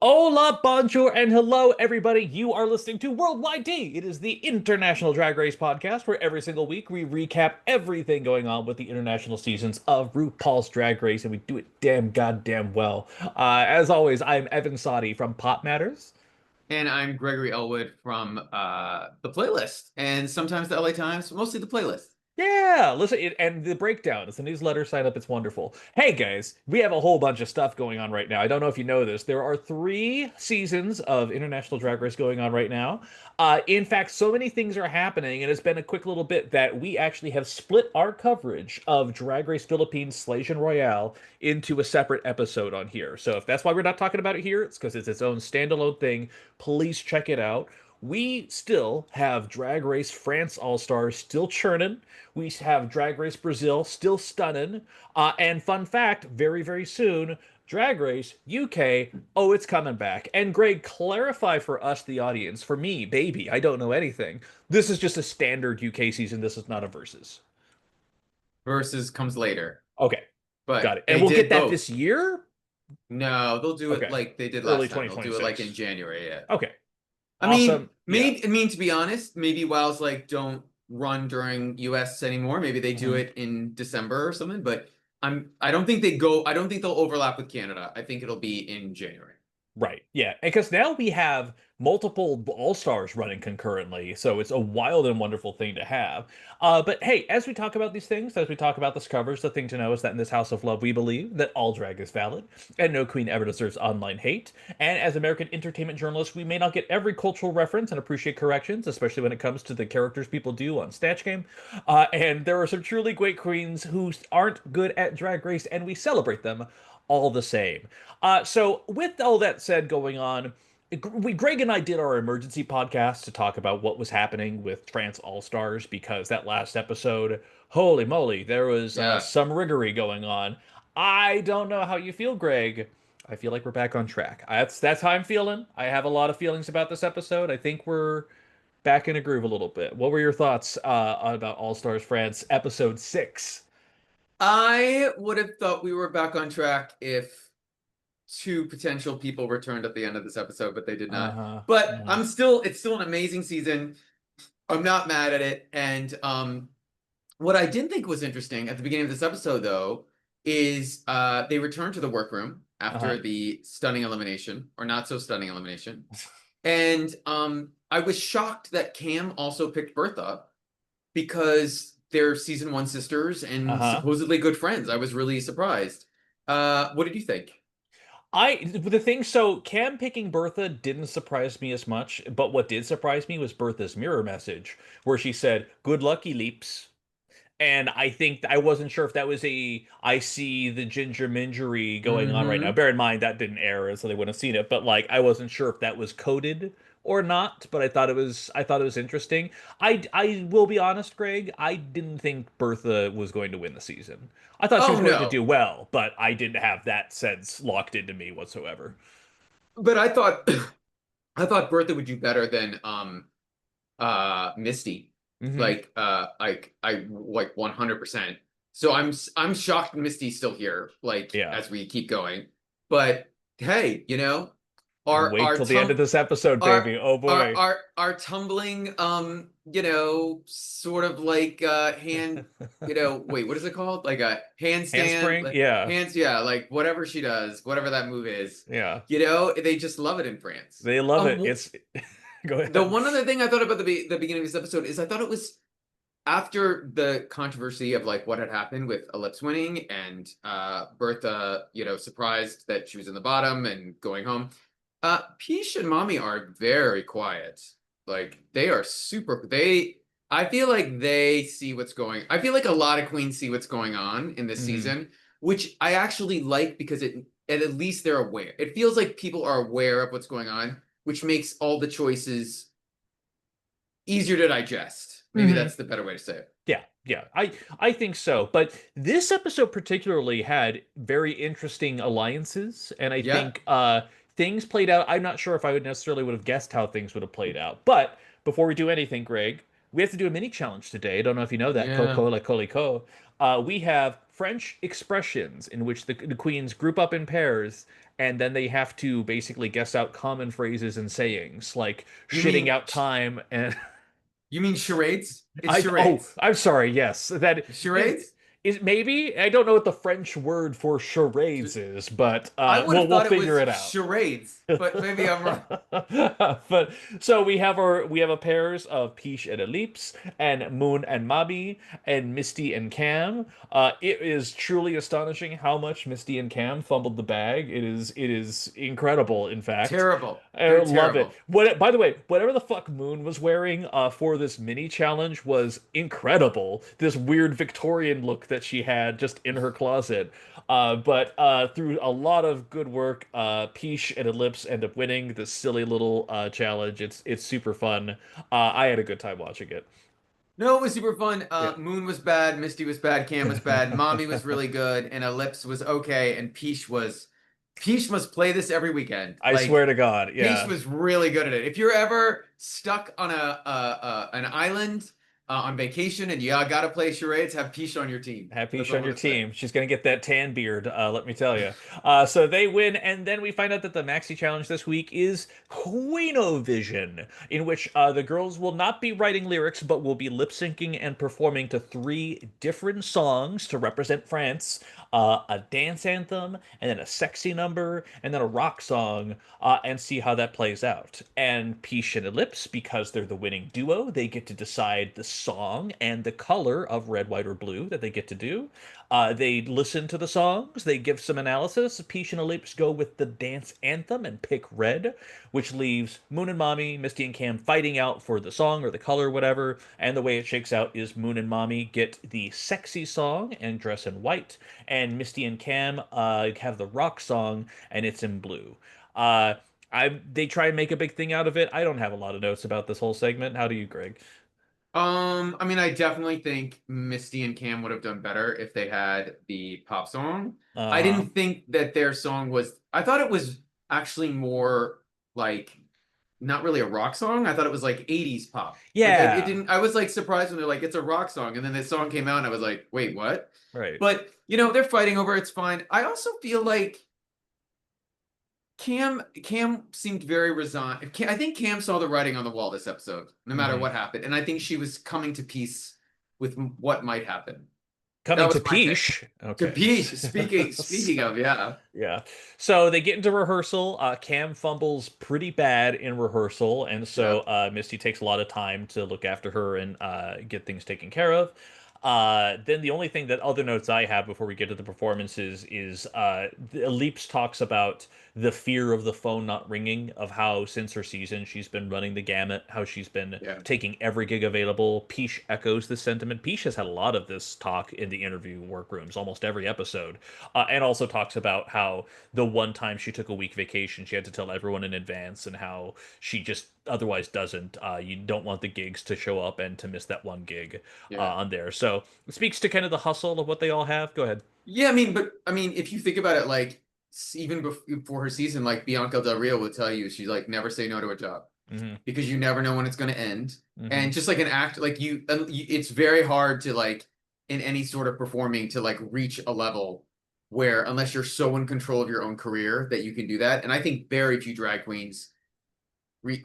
Hola, bonjour, and hello, everybody. You are listening to Worldwide D. It is the International Drag Race podcast where every single week we recap everything going on with the international seasons of RuPaul's Drag Race, and we do it damn goddamn well. As always, I'm Evan Sadi from Pop Matters. And I'm Gregory Elwood from the playlist and sometimes the LA Times, mostly the playlist. Yeah, listen, and the breakdown. It's a newsletter. Sign up. It's wonderful. Hey, guys, we have a whole bunch of stuff going on right now. I don't know if you know this. There are 3 seasons of International Drag Race going on right now. In fact, so many things are happening, and it's been a quick little bit that we actually have split our coverage of Drag Race Philippines Slation Royale into a separate episode on here. So if that's why we're not talking about it here, it's because it's its own standalone thing. Please check it out. We still have Drag Race France All Stars still churning. We have Drag Race Brazil still stunning. And fun fact, very, very soon, Drag Race UK, oh, it's coming back. And Greg, clarify for us, the audience, for me, baby, I don't know anything. This is just a standard UK season. This is not a versus. Versus comes later, Okay, got but it. And they we'll get did that both. this year? No, they'll do it Okay, like they did early last time. They'll do it like in 2026. January. Yeah. Okay, I mean, awesome. Yeah. to be honest, maybe WoW's like don't run during US anymore. Maybe they do Mhm. it in December or something, but I don't think they go, I don't think they'll overlap with Canada. I think it'll be in January. Right. Yeah. Because now we have multiple all-stars running concurrently, so it's a wild and wonderful thing to have. But hey, as we talk about these things, as we talk about this coverage, the thing to know is that in this House of Love, we believe that all drag is valid, and no queen ever deserves online hate. And as American entertainment journalists, we may not get every cultural reference and appreciate corrections, especially when it comes to the characters people do on Snatch Game. And there are some truly great queens who aren't good at Drag Race, and we celebrate them all the same. So with all that said going on, Greg and I did our emergency podcast to talk about what was happening with France All Stars because that last episode, holy moly, there was Yeah. some riggery going on. I don't know how you feel, Greg. I feel like we're back on track. That's how I'm feeling. I have a lot of feelings about this episode. I think we're back in a groove a little bit. What were your thoughts about All Stars France episode 6? I would have thought we were back on track if two potential people returned at the end of this episode, but they did not. Uh-huh. But Mhm. it's still an amazing season. I'm not mad at it. And what I didn't think was interesting at the beginning of this episode, though, is they returned to the workroom Uh-huh. after the stunning elimination, or not so stunning elimination. And I was shocked that Cam also picked Bertha because they're season one sisters and Uh-huh. supposedly good friends. I was really surprised. What did you think? The thing, so Cam picking Bertha didn't surprise me as much, but what did surprise me was Bertha's mirror message, where she said, "Good lucky leaps." And I think I wasn't sure if that was a I see the ginger mingery going on right now. Mm-hmm. Bear in mind that didn't air, so they wouldn't have seen it. But like I wasn't sure if that was coded or not. But I thought it was interesting. I will be honest, Greg. I didn't think Bertha was going to win the season. I thought she was Oh going to no. do well, but I didn't have that sense locked into me whatsoever. But I thought I thought Bertha would do better than Misty. Hmm. I like 100%. So I'm shocked Misty's still here, like Yeah. as we keep going. But hey, Wait our till the end of tum this episode, our baby. Oh boy. our tumbling sort of like hand wait, what is it called? Like a handstand, Handspring? like Yeah. hands, yeah, like whatever she does, whatever that move is. Yeah. They just love it in France. They love it. Um It's go the ahead. one other thing I thought about the beginning of this episode is I thought it was after the controversy of like what had happened with Ellipse winning and Bertha, surprised that she was in the bottom and going home. Peach and Mommy are very quiet. Like they are super I feel like they see what's going. I feel like a lot of queens see what's going on in this Hmm. season, which I actually like because at least they're aware. It feels like people are aware of what's going on, which makes all the choices easier to digest. Maybe Hmm. that's the better way to say it. Yeah, yeah. I think so. But this episode particularly had very interesting alliances, and I Yeah. think things played out. I'm not sure if I would necessarily would have guessed how things would have played out. But before we do anything, Greg, we have to do a mini challenge today. I don't know if you know that. Yeah. Coco la coliko. We have French expressions in which the queens group up in pairs, and then they have to basically guess out common phrases and sayings like You shitting mean out time and you mean charades? It's I oh, charades. I'm sorry. Yes, that Charades? is maybe I don't know what the French word for charades is, but I would have we'll thought it figure was it out. charades, but maybe I'm wrong. But so we have a pairs of Peach and Ellipse and Moon and Mabi and Misty and Cam. It is truly astonishing how much Misty and Cam fumbled the bag. It is incredible, in fact. Terrible. I They're love it. terrible. By the way, whatever the fuck Moon was wearing for this mini challenge was incredible. This weird Victorian look that she had just in her closet. But through a lot of good work, Peach and Ellipse end up winning this silly little challenge. It's super fun. I had a good time watching it. No, it was super fun. Yeah. Moon was bad, Misty was bad, Cam was bad, Mommy was really good, and Ellipse was okay, and Peach must play this every weekend. I swear Like to God, Peach yeah. was really good at it. If you're ever stuck on an island on vacation and you gotta play charades, have Peach on your team. Have That's Peach all on I'm your gonna say. team. She's gonna get that tan beard, let me tell you. So they win, and then we find out that the maxi challenge this week is Vision, in which the girls will not be writing lyrics, but will be lip syncing and performing to three different songs to represent France, a dance anthem, and then a sexy number, and then a rock song, and see how that plays out. And Peach and Ellipse, because they're the winning duo, they get to decide the song and the color of red, white, or blue that they get to do. They listen to the songs, they give some analysis. Peach and Ellipse go with the dance anthem and pick red, which leaves Moon and Mommy, Misty and Cam fighting out for the song or the color, whatever. And the way it shakes out is Moon and Mommy get the sexy song and dress in white, and Misty and Cam have the rock song and it's in blue. Uh, they try and make a big thing out of it. I don't have a lot of notes about this whole segment. How do you, Greg? I mean, I definitely think Misty and Cam would have done better if they had the pop song. I Uh-huh. didn't think that their song was, I thought it was actually more like not really a rock song. I thought it was like 80s pop. Like it Yeah. didn't, I was like surprised when they're like, it's a rock song. And then this song came out and I was like, wait, what? Right. But, they're fighting over it, it's fine. I also feel like Cam seemed very resigned. I think Cam saw the writing on the wall this episode, no matter Hmm. what happened, and I think she was coming to peace with what might happen. Coming That to was my take. Peach. To Okay. peace. Speaking of, yeah, Yeah. So they get into rehearsal. Cam fumbles pretty bad in rehearsal, and yeah, so Misty takes a lot of time to look after her and get things taken care of. Then the only thing that other notes I have before we get to the performances is Ellipse talks about the fear of the phone not ringing, of how since her season she's been running the gamut, how she's been yeah, taking every gig available. Peach echoes this sentiment. Peach has had a lot of this talk in the interview workrooms, almost every episode, and also talks about how the one time she took a week vacation, she had to tell everyone in advance, and how she just otherwise doesn't. You don't want the gigs to show up and to miss that one gig yeah. on there. So it speaks to kind of the hustle of what they all have. Go ahead. Yeah, I mean, but I mean, if you think about it, like even before her season, like Bianca Del Rio will tell you, she's like never say no to a job Hmm. because you never know when it's going to end. Hmm. And just like an act, like it's very hard to like in any sort of performing to like reach a level where unless you're so in control of your own career that you can do that. And I think very few drag queens,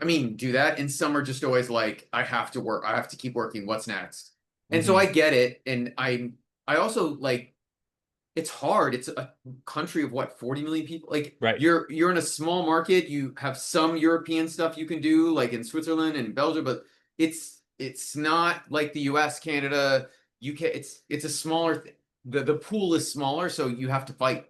I mean, do that. And some are just always like, I have to work, I have to keep working. What's next? And so Hmm. I get it, and I also like it's hard. It's a country of what, 40 million people? Like Right. you're in a small market. You have some European stuff you can do, like in Switzerland and Belgium, but it's not like the US, Canada, UK. It's a smaller the pool is smaller, so you have to fight.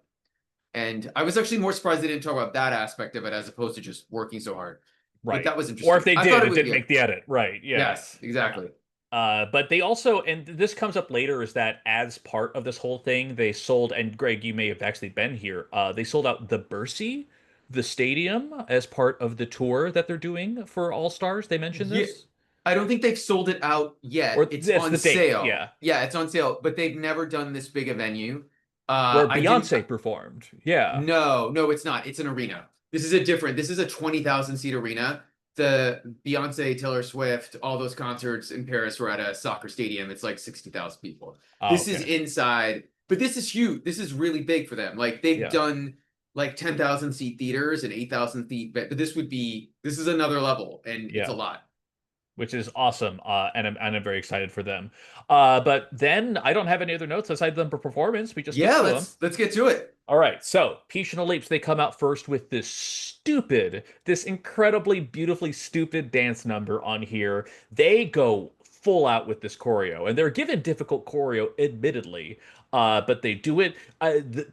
And I was actually more surprised they didn't talk about that aspect of it as opposed to just working so hard. But Right. that was Or if interesting. they I thought did, it it was, didn't yeah. make the edit. Right. Yeah. Yes, exactly. But they also, and this comes up later, is that as part of this whole thing, they sold, and Greg, you may have actually been here, they sold out the Bercy, the stadium, as part of the tour that they're doing for All Stars. They mentioned Yeah, this? I don't think they've sold it out Or yet. It's that's on the date, sale. yeah. Yeah, it's on sale, but they've never done this big a venue. Where I didn't. Beyonce performed. Yeah. No, no, it's not. It's an arena. This is a 20,000 seat arena. the Beyonce, Taylor Swift, all those concerts in Paris were at a soccer stadium. It's like 60,000 people. Oh, This is okay. inside, but this is huge. This is really big for them. Like they've Yeah. done like 10,000 seat theaters and 8,000 feet, but this is another level and it's a Yeah. lot. Which is awesome. And I'm very excited for them. But then I don't have any other notes aside from the performance. We just get Yeah, to them. let's get to it. All right, so Peach and the Leaps, they come out first with this incredibly beautifully stupid dance number on here. They go full out with this choreo, and they're given difficult choreo, admittedly, but they do it.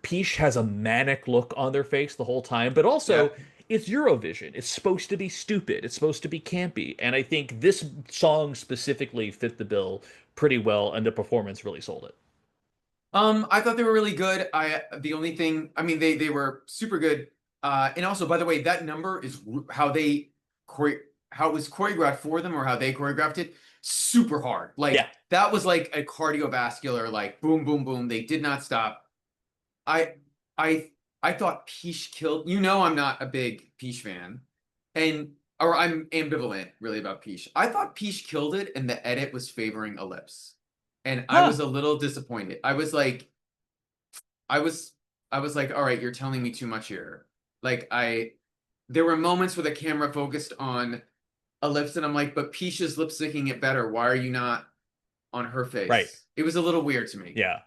Peach has a manic look on their face the whole time, but Yeah. also it's Eurovision. It's supposed to be stupid. It's supposed to be campy, and I think this song specifically fit the bill pretty well, and the performance really sold it. I thought they were really good. The only thing, I mean, they were super good. And also, by the way, that number is how how it was choreographed for them or how they choreographed it. Super hard. Yeah. Like that was like a cardiovascular, like boom, boom, boom. They did not stop. I, I, I thought Peach killed. You know, I'm not a big Peach fan, and or I'm ambivalent really about Peach. I thought Peach killed it, and the edit was favoring Ellipse, and I Huh. was a little disappointed. I was I was like, all right, you're telling me too much here. Like there were moments where the camera focused on Ellipse, and I'm like, but Peach is lip syncing it better. Why are you not on her Right. face? It was a little weird to me. Yeah.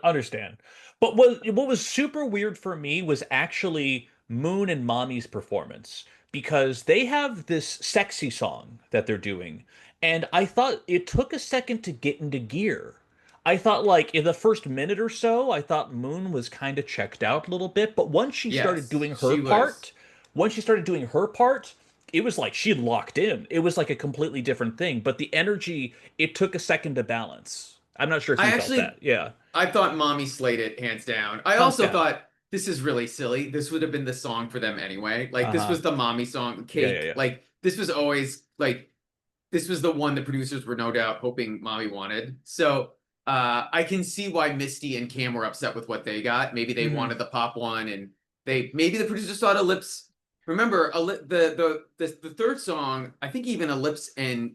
Understand. But what was super weird for me was actually Moon and Mommy's performance because they have this sexy song that they're doing, and I thought it took a second to get into gear. I thought like in the first minute or so, I thought Moon was kind of checked out a little bit, but Yes, she was. once she started doing her part, it was like she locked in. It was like a completely different thing, but the energy, it took a second to balance. I'm not sure if I you felt actually that. Yeah. I thought Mommy slayed it hands down. I Hands also down. thought this is really silly. This would have been the song for them anyway. Like this Uh-huh. was the Mommy song, Yeah, yeah, Cake. yeah. Like this was always like this was the one the producers were no doubt hoping Mommy wanted. So I can see why Misty and Cam were upset with what they got. Maybe they Hmm. wanted the pop one, and they maybe the producers thought Ellipse. Remember, the third song. I think even Ellipse and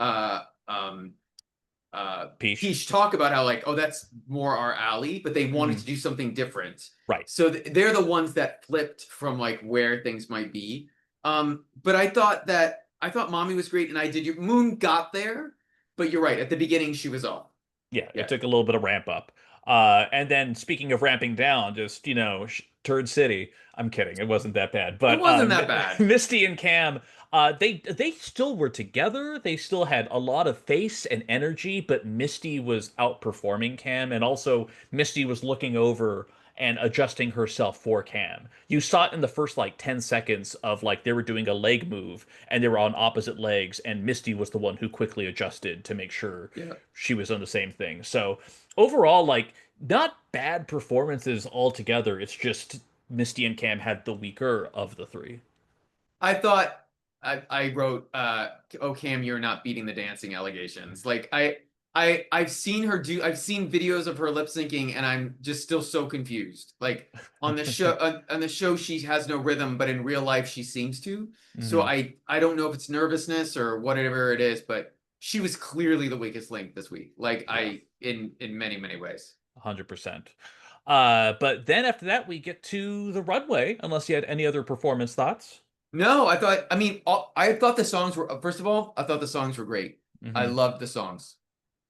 uh um Peach. Peach talk about how like, oh, that's more our alley, but they wanted Hmm. to do something different. Right. So they're the ones that flipped from like where things might be. But I thought Mommy was great, and I did. Your Moon got there, but you're right. At the beginning, she was off. Yeah, it Yeah, took a little bit of ramp up. And then speaking of ramping down, just, Turd City. I'm kidding. It wasn't that bad. it But wasn't that bad. Misty and Cam, they still were together. They still had a lot of face and energy, but Misty was outperforming Cam, and also Misty was looking over and adjusting herself for Cam. You saw it in the first like 10 seconds of like they were doing a leg move and they were on opposite legs, and Misty was the one who quickly adjusted to make sure Yeah. she was on the same thing. So overall, like not bad performances altogether. It's just Misty and Cam had the weaker of the three. I thought I wrote oh Cam, you're not beating the dancing allegations. Like I've seen her do I've seen videos of her lip syncing and I'm just still so confused. Like on the show she has no rhythm, but in real life she seems to. So Hmm. I don't know if it's nervousness or whatever it is, but she was clearly the weakest link this week. Like Yeah, I in many many ways. 100%. But then after that, we get to the runway, unless you had any other performance thoughts. No, I mean I thought the songs were first of all, I thought the songs were great. I Hmm. loved the songs.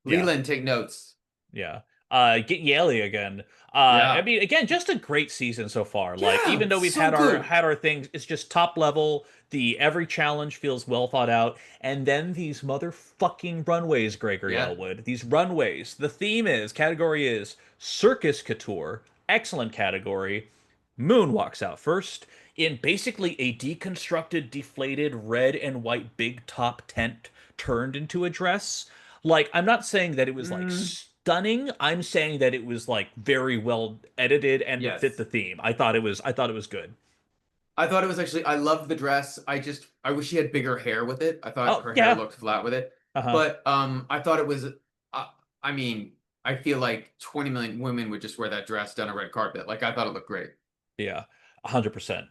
Yeah. Leland, take notes. Yeah. Get Yaley again. I Yeah. mean, again, just a great season so far. Like, Yeah, even though we've so had our good. had our things, it's just top level. The every challenge feels well thought out. And then these motherfucking runways, Gregory Yeah. Elwood. These runways. The theme is, category is Circus Couture. Excellent category. Moon walks out first in basically a deconstructed, deflated red and white big top tent turned into a dress. Like, I'm not saying that it was like Mm, stunning. I'm saying that it was like very well edited and fit yes. the theme. I thought it was good. I thought it was actually I loved the dress. I wish she had bigger hair with it. I thought Oh, her hair yeah. looked flat with it. Uh-huh. But I thought it was I mean, I feel like 20 million women would just wear that dress down a red carpet. Like I thought it looked great. Yeah. 100%.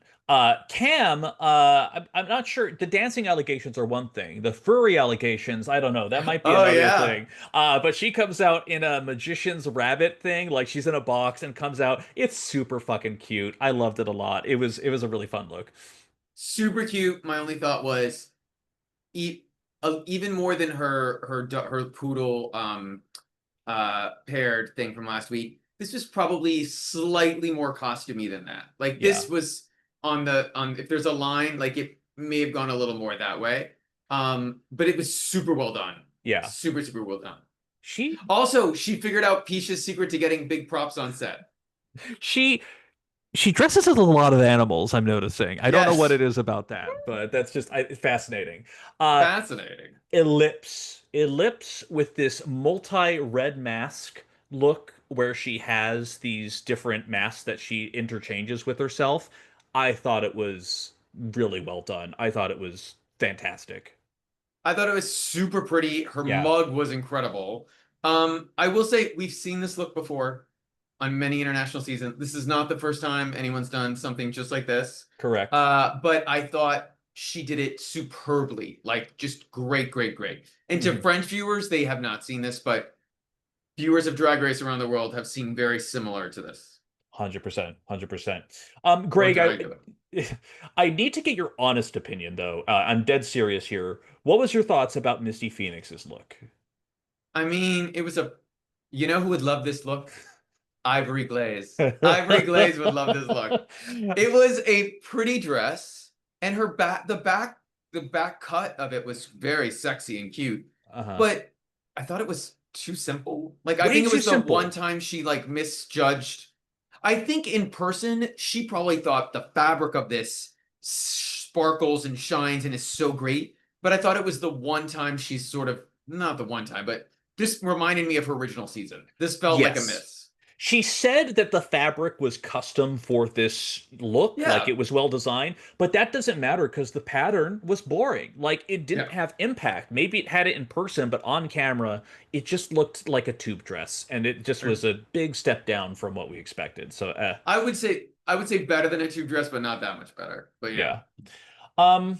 Cam, I'm not sure. The dancing allegations are one thing. The furry allegations, I don't know. That might be Oh another yeah. thing. But she comes out in a magician's rabbit thing, like she's in a box and comes out. It's super fucking cute. I loved it a lot. It was a really fun look. Super cute. My only thought was e even more than her poodle paired thing from last week. This was probably slightly more costumey than that. Like Yeah, this was on if there's a line, like it may have gone a little more that way. But it was super well done. yeah. Super, super well done. She Also, she figured out Peach's secret to getting big props on set. she she dresses as a lot of animals, I'm noticing. I don't know what Yes. it is about that, but that's just fascinating. Uh, Fascinating. Ellipse with this multi-red mask look where she has these different masks that she interchanges with herself. I thought it was really well done. I thought it was fantastic. I thought it was super pretty. Her Yeah, mug was incredible. I will say we've seen this look before on many international seasons. This is not the first time anyone's done something just like this. correct. But I thought she did it superbly. Like just great, great, great. And to Mhm. French viewers, they have not seen this, but viewers of Drag Race around the world have seen very similar to this. 100%, 100%. Or Greg, I Dragula. I need to get your honest opinion though. I'm dead serious here. What was your thoughts about Misty Phoenix's look? I mean, it was a you know who would love this look? Ivory Glaze. Ivory Glaze would love this look. It was a pretty dress, and her the back cut of it was very sexy and cute. Uh-huh. But I thought it was too simple. Like I Way think it too was the one simple. time she like misjudged. I think in person she probably thought the fabric of this sparkles and shines and is so great. But I thought it was the one time she's sort of not the one time, but this reminded me of her original season. This felt like a Yes. miss. She said that the fabric was custom for this look, like Yeah. it was well designed, but that doesn't matter because the pattern was boring. Like it didn't Yeah. have impact. Maybe it had it in person, but on camera, it just looked like a tube dress, and it just was a big step down from what we expected. So, I would say better than a tube dress, but not that much better. But yeah. yeah. Um,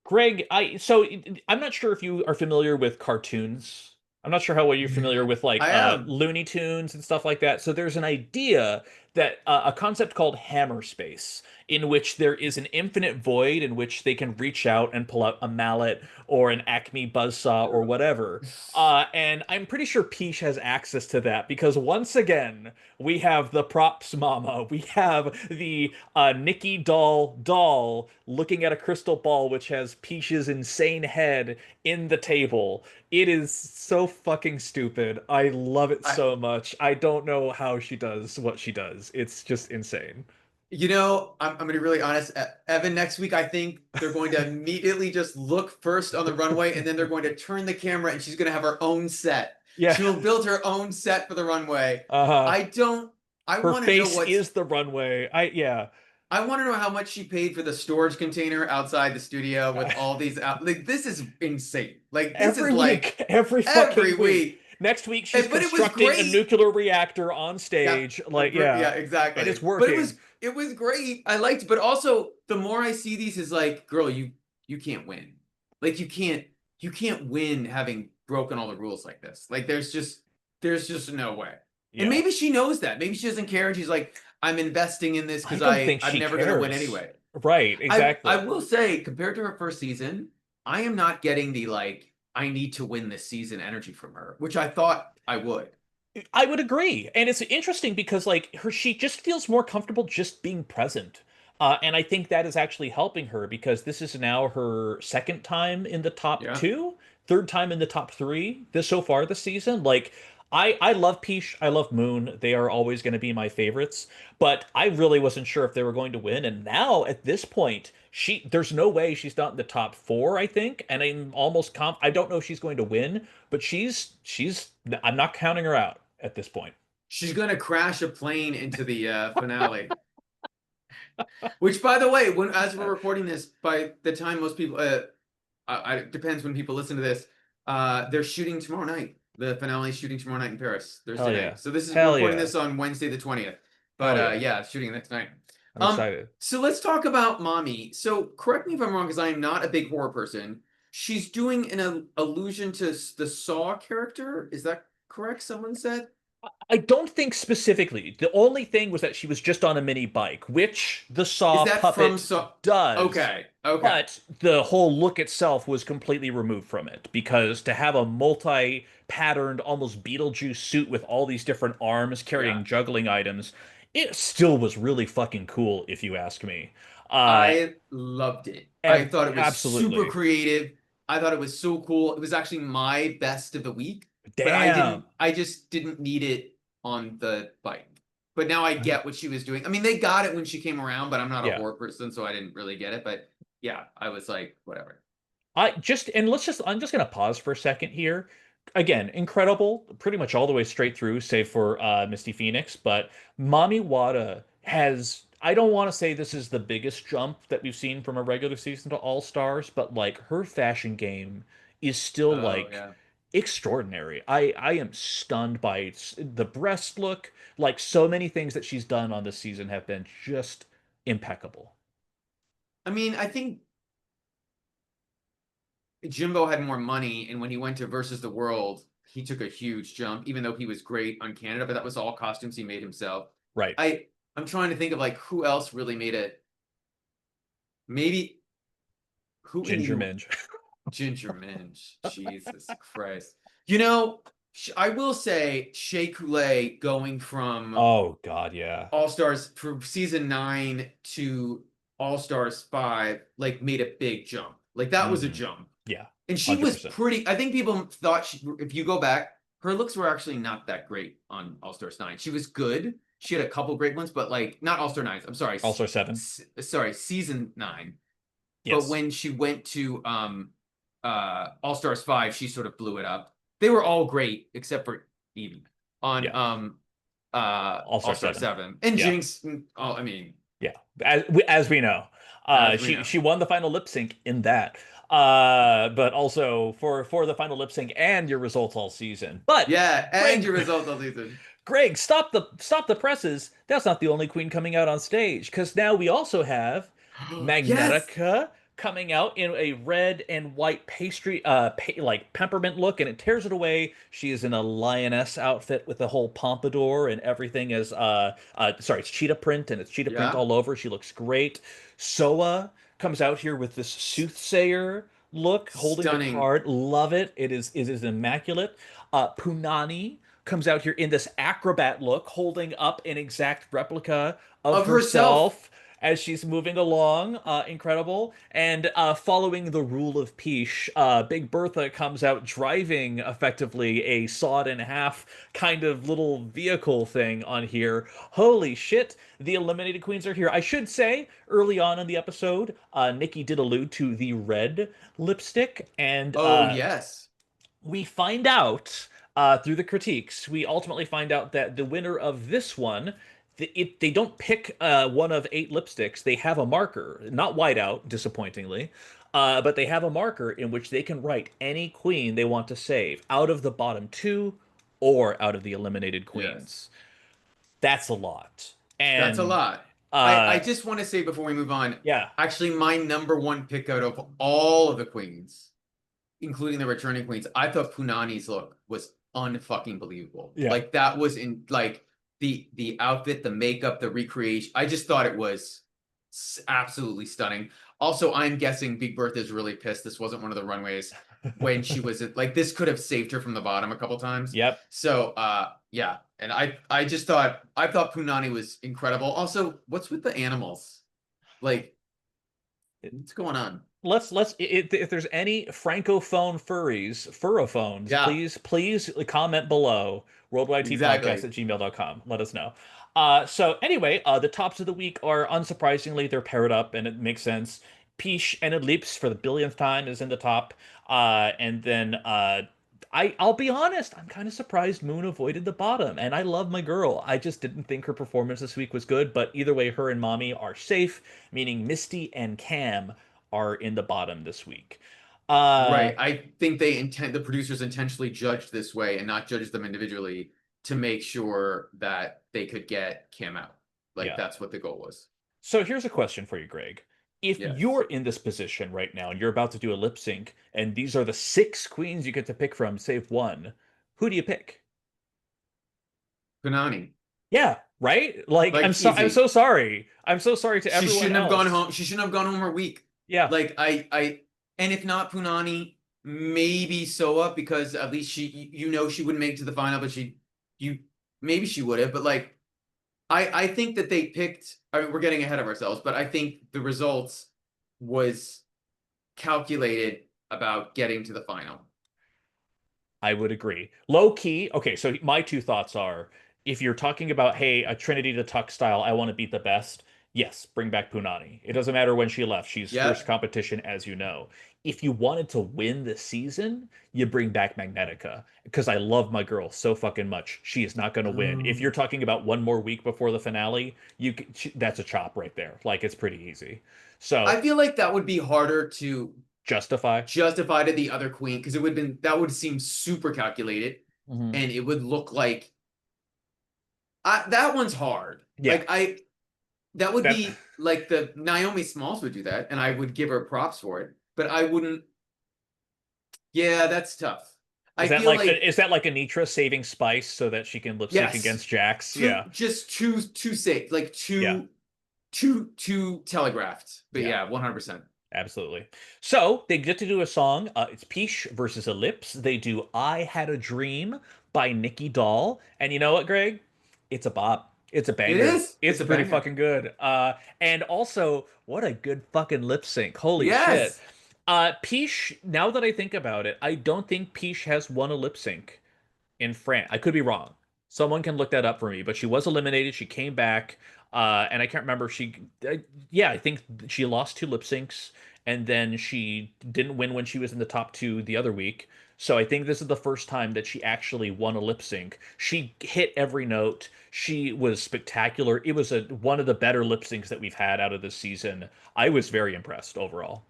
Greg, I'm not sure if you are familiar with cartoons. I'm not sure how well you're familiar with like I am. Looney Tunes and stuff like that. So there's an idea that a concept called hammer space, in which there is an infinite void in which they can reach out and pull out a mallet or an Acme buzzsaw or whatever. And I'm pretty sure Peach has access to that because once again, we have the props mama. We have the Nikki doll looking at a crystal ball which has Peach's insane head in the table. It is so fucking stupid. I love it I so much. I don't know how she does what she does. It's just insane. I'm gonna be really honest. Evan, next week I think they're going to immediately just look first on the runway and then they're going to turn the camera and she's gonna have her own set. Yeah. She will build her own set for the runway. Uh-huh. I don't I Her want to know face what's is the runway. Yeah. I want to know how much she paid for the storage container outside the studio with all these out. Like this is insane. Like this is Every like week, every every fucking week. week. Next week, she's But it was constructing a great. nuclear reactor on Yeah, stage. Like, yeah, yeah, and it's exactly. But it working. was it was great. I liked, but also the more I see these is like, girl, you can't win. Like you can't win having broken all the rules like this. Like there's just no way. And Yeah. maybe she knows that. Maybe she doesn't care and she's like, I'm investing in this I because don't think I'm she never gonna win cares. anyway. Right, I exactly. will say, compared to her first season, I am not getting the like, I need to win this season energy from her, which I thought I would. I would agree. And it's interesting because like she just feels more comfortable just being present. And I think that is actually helping her because this is now her second time in the top Yeah. two, third time in the top three this so far this season. Like I love Peach, I love Moon. They are always going to be my favorites, but I really wasn't sure if they were going to win. And now at this point, there's no way she's not in the top four, I think. And I don't know if she's going to win, but she's I'm not counting her out at this point. She's gonna crash a plane into the finale. Which, by the way, when as we're recording this, by the time most people, depends when people listen to this. They're shooting tomorrow night. The finale is shooting tomorrow night in Paris, Thursday Hell night. yeah. So this is we're Hell recording yeah. this on Wednesday the 20th. But Hell yeah. yeah, it's shooting next night. I'm excited. So let's talk about Mommy. So correct me if I'm wrong, because I am not a big horror person. She's doing an allusion to the Saw character. Is that correct? Someone said. I don't think specifically. The only thing was that she was just on a mini bike, which the Is Saw that from puppet Saw? does, Okay, okay. but the whole look itself was completely removed from it because to have a multi-patterned, almost Beetlejuice suit with all these different arms carrying Yeah. juggling items, it still was really fucking cool, if you ask me. Uh, I loved it. I thought it was super Absolutely. creative. I thought it was so cool. It was actually my best of the week, but Damn. I just didn't need it on the bike. But now I get what she was doing. I mean, they got it when she came around, but I'm not a Yeah. horror person, so I didn't really get it. But yeah, I was like, whatever. I'm just gonna pause for a second here. Again, incredible, pretty much all the way straight through, save for Misty Phoenix. But Mami Wada has, I don't want to say this is the biggest jump that we've seen from a regular season to All Stars, but like her fashion game is still Oh like yeah. extraordinary. I am stunned by the breast look. Like so many things that she's done on this season have been just impeccable. I mean, I think Jimbo had more money, and when he went to Versus the World, he took a huge jump, even though he was great on Canada, but that was all costumes he made himself. Right. I I'm trying to think of like who else really made it. Maybe who can Ginger you Minge. Ginger Minge. Jesus Christ. You know, I will say Shea Coulee going from Oh God, yeah. All Stars from season 9 to All Stars 5 like made a big jump. Like that was a Hmm. jump. Yeah, And she was 100%. pretty. I think people thought if you go back, her looks were actually not that great on All Stars 9. She was good. She had a couple great ones, but like not All Star 9s. I'm sorry. Also 7. Sorry, season 9. But Yes. when she went to All Stars 5, she sort of blew it up. They were all great except for Evie on Yeah. All All-Star Star 7. 7. And Yeah. Jinx, oh, I mean, Yeah. As we know. as we She know. she won the final lip sync in that. But also for the final lip sync and your results all season. But Yeah, and Greg your results all season. Greg, stop the presses. That's not the only queen coming out on stage, because now we also have Yes. Magnetica coming out in a red and white pastry, like peppermint look, and it tears it away. She is in a lioness outfit with the whole pompadour and everything as sorry, it's cheetah print and it's cheetah print Yeah. all over. She looks great. Soa comes out here with this soothsayer look, holding the Stunning card. Love it. It is immaculate. Punani comes out here in this acrobat look, holding up an exact replica of of herself. herself as she's moving along. Incredible. And following the rule of Peach, Big Bertha comes out driving effectively a sawed in half kind of little vehicle thing on here. Holy shit, the eliminated queens are here. I should say, early on in the episode, Nikki did allude to the red lipstick, and Oh, yes. we find out through the critiques, we ultimately find out that the winner of this one, they don't pick one of 8 lipsticks. They have a marker, not whiteout, disappointingly, but they have a marker in which they can write any queen they want to save out of the bottom 2 or out of the eliminated Yes. queens. That's a lot. That's a And lot. I uh, just want to say before we move on, yeah, actually, my number one pick out of all of the queens, including the returning queens, I thought Punani's look was unfucking believable. yeah, Like that was in like the outfit, the makeup, the recreation. I just thought it was absolutely stunning. Also, I'm guessing Big Bertha is really pissed this wasn't one of the runways when she was like this could have saved her from the bottom a couple times. yep. So yeah. And I just thought Punani was incredible. Also, what's with the animals? Like, what's going on? Let's if there's any francophone furophones, Yeah, please comment below worldwideteapodcast exactly. at gmail.com. Let us know. So anyway, the tops of the week are unsurprisingly they're paired up and it makes sense. Piche and Ellipse for the billionth time is in the top. And then I'll be honest, I'm kind of surprised Moon avoided the bottom, and I love my girl. I just didn't think her performance this week was good, but either way, her and Mommy are safe, meaning Misty and Cam are in the bottom this week. Right. Uh, I think the producers intentionally judged this way and not judged them individually to make sure that they could get Cam out. Like yeah. that's what the goal was. So here's a question for you, Greg. If Yes. you're in this position right now and you're about to do a lip sync, and these are the six queens you get to pick from, save one, who do you pick? Punani. Yeah, right? Like Like I'm easy. so sorry. I'm so sorry to She everyone shouldn't have gone else. home. She shouldn't have gone home her week. Yeah. Like and if not Punani, maybe Soa, because at least she wouldn't make it to the final, but you maybe she would have. But like I think that they picked. I mean, we're getting ahead of ourselves, but I think the results was calculated about getting to the final. I would agree. Low key, okay, so my two thoughts are if you're talking about, hey, a Trinity to Tuck style, I want to beat the best, yes, bring back Punani. It doesn't matter when she left. She's first Yep. competition, as you know. If you wanted to win the season, you bring back Magnetica because I love my girl so fucking much. She is not going to win. If you're talking about one more week before the finale, that's a chop right there. Like it's pretty easy. So I feel like that would be harder to justify. justify to the other queen because it would have been that would seem super calculated Mhm. and it would look like that one's hard. Yeah, Like that would that be like the Naomi Smalls would do that, and I would give her props for it. But I wouldn't. Yeah, that's tough. I feel like is that like Anitra saving Spice so that she can lip sync yes, against Jax? Yeah. too safe, like Yeah. too telegraphed. But Yeah. yeah, 100%. Absolutely. So they get to do a song. It's Peach versus Ellipse. They do I Had a Dream by Nikki Doll. And you know what, Greg? It's a bop. It's a It banger. is. It's It's a pretty banger. fucking good. And also, what a good fucking lip sync. Holy shit. Yes. Peach, now that I think about it, I don't think Peach has won a lip sync in France. I could be wrong. Someone can look that up for me, but she was eliminated. She came back, and I can't remember. Yeah, I think she lost two lip syncs, and then she didn't win when she was in the top two the other week. So I think this is the first time that she actually won a lip sync. She hit every note. She was spectacular. It was one of the better lip syncs that we've had out of this season. I was very impressed overall.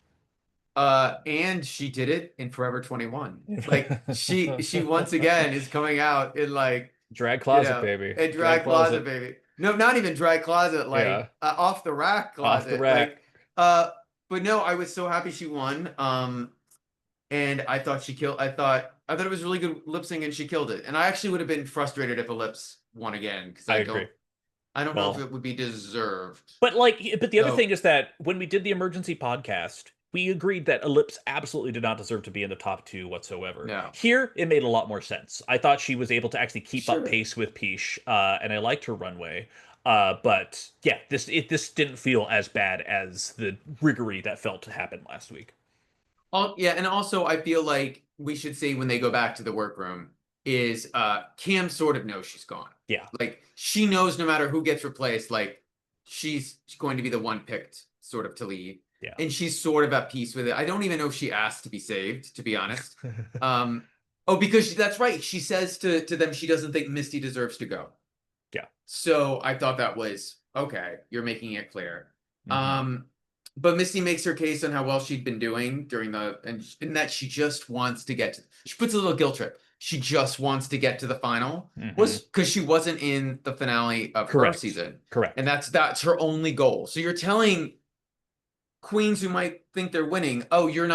And she did it in Forever 21. Like she once again is coming out in like, Drag closet, baby. a Drag dry closet, closet. baby. No, not even dry closet, Yeah, like off the rack off the closet. rack. Like but no, I was so happy she won. And I thought I thought it was really good lip sync and she killed it. And I actually would have been frustrated if Ellipse won again because I agree. I don't know if Well, it would be deserved. but the other So thing is that when we did the emergency podcast, we agreed that Ellipse absolutely did not deserve to be in the top two whatsoever. no. Here, it made a lot more sense. I thought she was able to actually keep up Sure. pace with Peach, and I liked her runway. But yeah, this didn't feel as bad as the riggery that felt to happen last week. Yeah, and also I feel like we should say when they go back to the workroom is Cam sort of knows she's gone. Yeah, Like she knows no matter who gets replaced, like she's going to be the one picked sort of to lead. yeah. And she's sort of at peace with it. I don't even know if she asked to be saved, to be honest. Um, oh, because that's right. She says to them she doesn't think Misty deserves to go. Yeah. So I thought that was okay, you're making it clear. Hmm. Um, but Misty makes her case on how well she'd been doing during and that she just wants to get to, she puts a little guilt trip. She just wants to get to the final Hmm. was because she wasn't in the finale of her Correct. season. And Correct. that's her only goal. So you're telling queens who might think they're winning, oh, you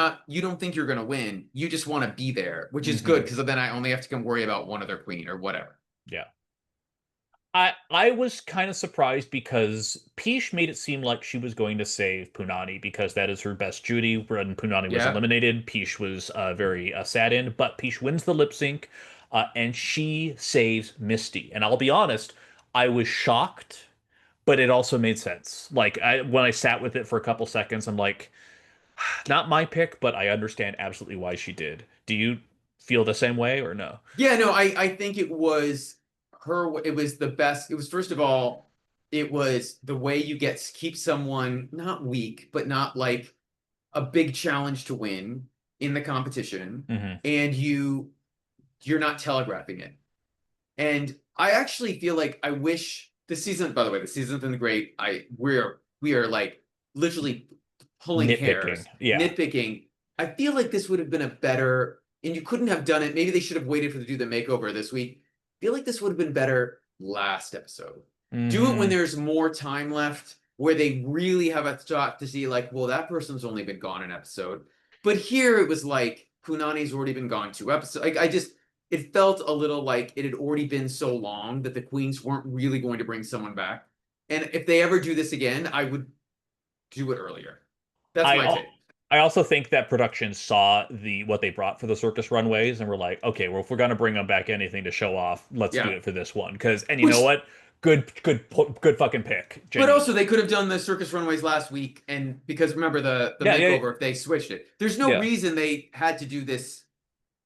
don't think you're gonna win. You just want to be there, which is good Hmm. because then I only have to come worry about one other queen or whatever. Yeah. I was kind of surprised because Peach made it seem like she was going to save Punani because that is her best Judy. When Punani was Yeah. eliminated, Peach was very sad in, but Peach wins the lip sync, and she saves Misty. And I'll be honest, I was shocked, but it also made sense. Like when I sat with it for a couple seconds, I'm like, not my pick, but I understand absolutely why she did. Do you feel the same way or no? Yeah, no, I think it was it was the best. It was first of all, it was the way you keep someone not weak, but not like a big challenge to win in the competition, Hmm. and you're not telegraphing it. And I actually feel like I wish this season, by the way, the season's been great. We are like literally pulling Nitpicking. hairs, Yeah. nitpicking. I feel like this would have been a better, and you couldn't have done it. Maybe they should have waited for to do the makeover this week. I feel like this would have been better last episode. Do it when Hmm. there's more time left. where they really have a shot to see like, well, that person's only been gone an episode. But here it was like Punani's already been gone 2 episodes. Like I just it felt a little like it had already been so long that the queens weren't really going to bring someone back. And if they ever do this again, I would do it earlier. That's I my al- take. I also think that production saw what they brought for the circus runways and were like, okay, well, if we're gonna bring them back anything to show off, let's do Yeah. it for this one. And you know Which what? Good fucking pick, but also genuinely. they could have done the circus runways last week, and because remember the Yeah, yeah, makeover, if they switched it. There's no yeah, reason they had to do this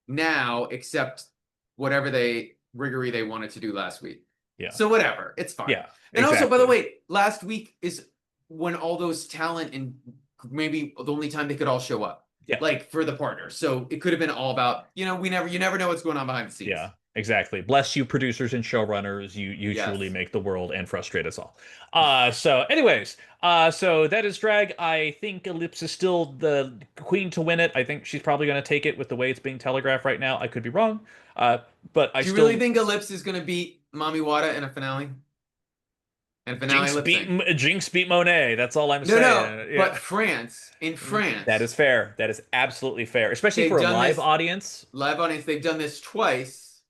now except whatever Gregory they wanted to do last week. yeah, So whatever, it's fine. yeah, And also, by the exactly. way, last week is when all those talent and maybe the only time they could all show up, Yeah, like for the partners. So it could have been all about, you never know what's going on behind the scenes. yeah, exactly. Bless you, producers and showrunners. You truly Yes. make the world and frustrate us all. So anyways, so that is drag. I think Ellipse is still the queen to win it. I think she's probably going to take it with the way it's being telegraphed right now. I could be wrong. But I Do you really still think Ellipse is going to beat Mami Wata in a finale? And finale lip sync? Jinx beat Monet. That's all I'm No, no. saying. But Yeah. in That is France, fair. That is absolutely fair, especially they've for a done live this audience. live audience. They've done this twice,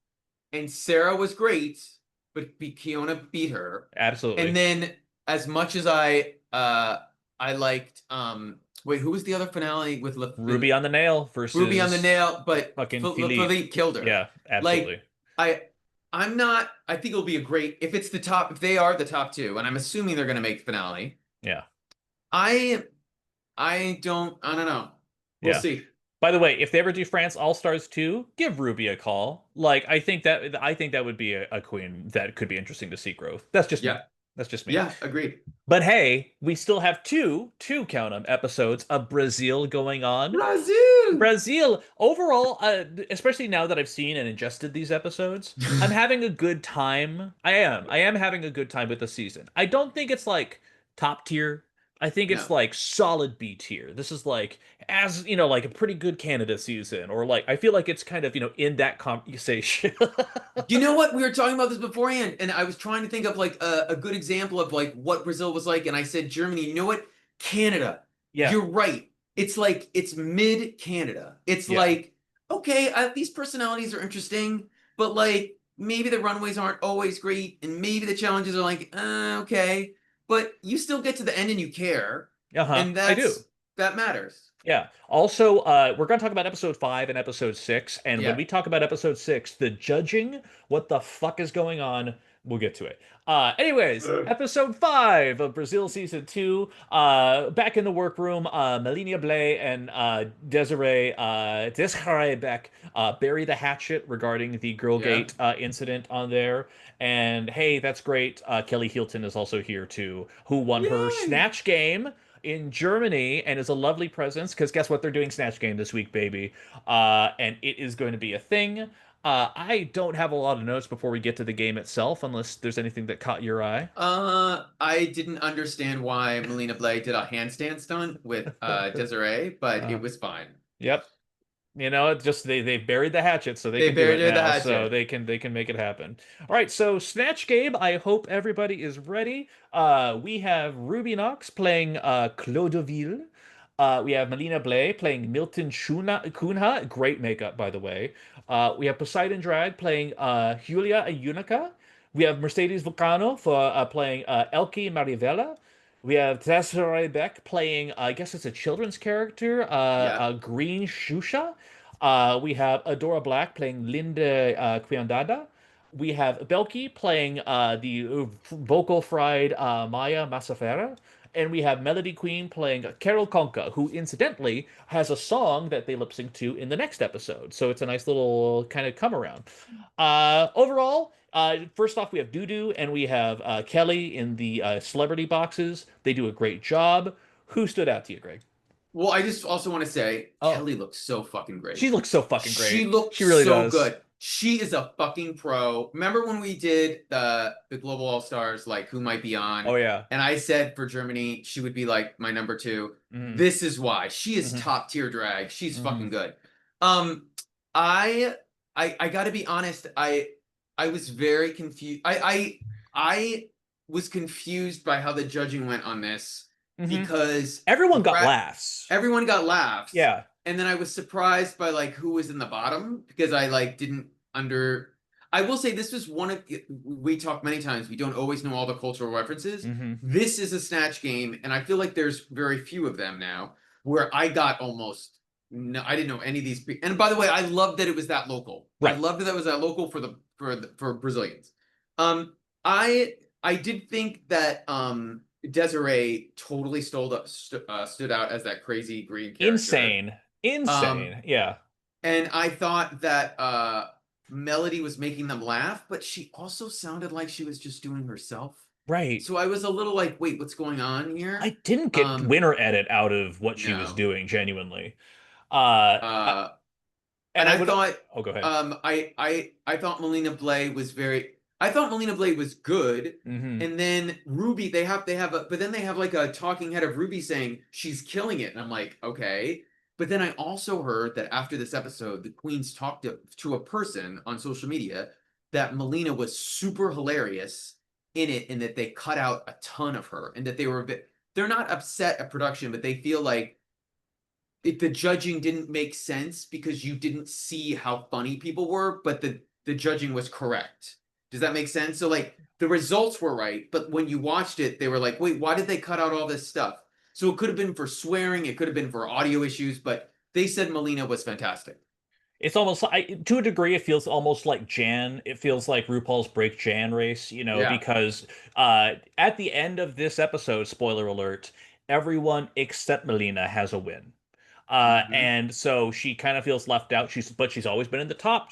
and Sarah was great, but Kiona beat her. And Absolutely. then, as much as I liked wait, who was the other finale with Ruby on the nail Ruby on the versus nail, but fucking Philippe. Philippe killed her. Yeah, Like absolutely. I I'm not I think it'll be a great if it's the top if they are the top two, and I'm assuming they're gonna make the finale. Yeah. I I don't know. We'll Yeah. see. By the way, if they ever do France All Stars 2, give Ruby a call. Like I think that would be a queen that could be interesting to see growth. That's just me. Yeah. That's just me. Yeah, agreed. But hey, we still have two count 'em episodes of Brazil going on. Brazil. Brazil overall, especially now that I've seen and ingested these episodes, I'm having a good time. I am having a good time with the season. I don't think it's like top tier. I think it's No. like solid B tier. This is like as like a pretty good Canada season, or like I feel like it's kind of in that conversation. You know what? We were talking about this beforehand, and I was trying to think of like a good example of like what Brazil was like, and I said Germany. You know what? Canada. Yeah, You're right. It's like it's mid Canada. It's yeah. like okay, these personalities are interesting, but like maybe the runways aren't always great, and maybe the challenges are like okay, but you still get to the end and you care, Uh-huh. and I do. that matters. Yeah. Also, we're going to talk about episode 5 and episode 6. And when Yeah. we talk about episode 6, the judging, what the fuck is going on, we'll get to it. Anyways, episode 5 of Brazil season 2. Back in the workroom, Melina Blay and Desiree Beck bury the hatchet regarding the Yeah. Girlgate incident on there. And hey, that's great. Kelly Hilton is also here too, who won her Yay! Snatch game in Germany and is a lovely presence because guess what? They're doing Snatch Game this week, baby. And it is going to be a thing. I don't have a lot of notes before we get to the game itself, unless there's anything that caught your eye. I didn't understand why Melina Blake did a handstand stunt with Desiree, but it Uh, was fine. yep. It's just they've buried the hatchet, so they They can do buried it her the now. So hatchet. they can make it happen. All right, so Snatch Game. I hope everybody is ready. We have Ruby Knox playing Clodoville. We have Melina Blay playing Milton Cunha. Great makeup, by the way. We have Poseidon Drag playing Julia Unica. We have Mercedes Vulcano for playing Elke Marivella. We have Desiree Beck playing, I guess it's a children's character, Yeah. Green Shusha. We have Adora Black playing Linda Quiandada. We have Belky playing the vocal fried Maya Massafera. And we have Melody Queen playing Carol Conca, who incidentally has a song that they lip sync to in the next episode. So it's a nice little kind of come around. Overall, first off, we have Dudu and we have Kelly in the celebrity boxes. They do a great job. Who stood out to you, Greg? Well, I just also want to say Oh, Kelly looks so fucking she great. looks so fucking She great. looked She really so does. good. She is a fucking pro. Remember when we did the Global All Stars, like who might be on? Oh yeah. And I said for Germany, she would be like my number two. Mm-hmm. This is why. She is Mm-hmm. top tier drag. She's Mm-hmm. fucking good. Um, I I gotta be honest, I was very confused. I was confused by how the judging went on this Hmm. because Everyone got laughs. everyone got laughs. Yeah. And then I was surprised by like who was in the bottom because I like didn't under I will say this was one of we talked many times, we don't always know all the cultural references. Hmm. This is a Snatch game, and I feel like there's very few of them now where I got almost no, I didn't know any of these. And by the way, I love that it was that local. I Right. loved that it was that local for Brazilians. Um, I I did think that Desiree totally stood out as that crazy green character. Insane. Um, Insane. Yeah. and I thought that Melody was making them laugh, but she also sounded like she was just doing herself. Right. So I was a little like, wait, what's going on here? I didn't get Um, winner edit out of what she was no. doing, genuinely. Uh, I- Uh, and and I I would. thought Oh, go ahead. I thought Melina Blay was very I thought Melina Blay was good. Hmm. And then Ruby, they have a but then they have like a talking head of Ruby saying she's killing it. And I'm like, okay. But then I also heard that after this episode, the Queens talked to a person on social media that Melina was super hilarious in it and that they cut out a ton of her and that they were a bit they're not upset at production, but they feel like if the judging didn't make sense because you didn't see how funny people were, but the judging was correct. Does that make sense? So like the results were right, but when you watched it, they were like, wait, why did they cut out all this stuff? So it could have been for swearing, it could have been for audio issues, but they said Melina was fantastic. It's almost like, to a degree, it feels almost like Jan. It feels like RuPaul's Break Jan race, Yeah. because at the end of this episode, spoiler alert, everyone except Melina has a win. Mm-hmm. And so she kind of feels left out. She's always been in the top.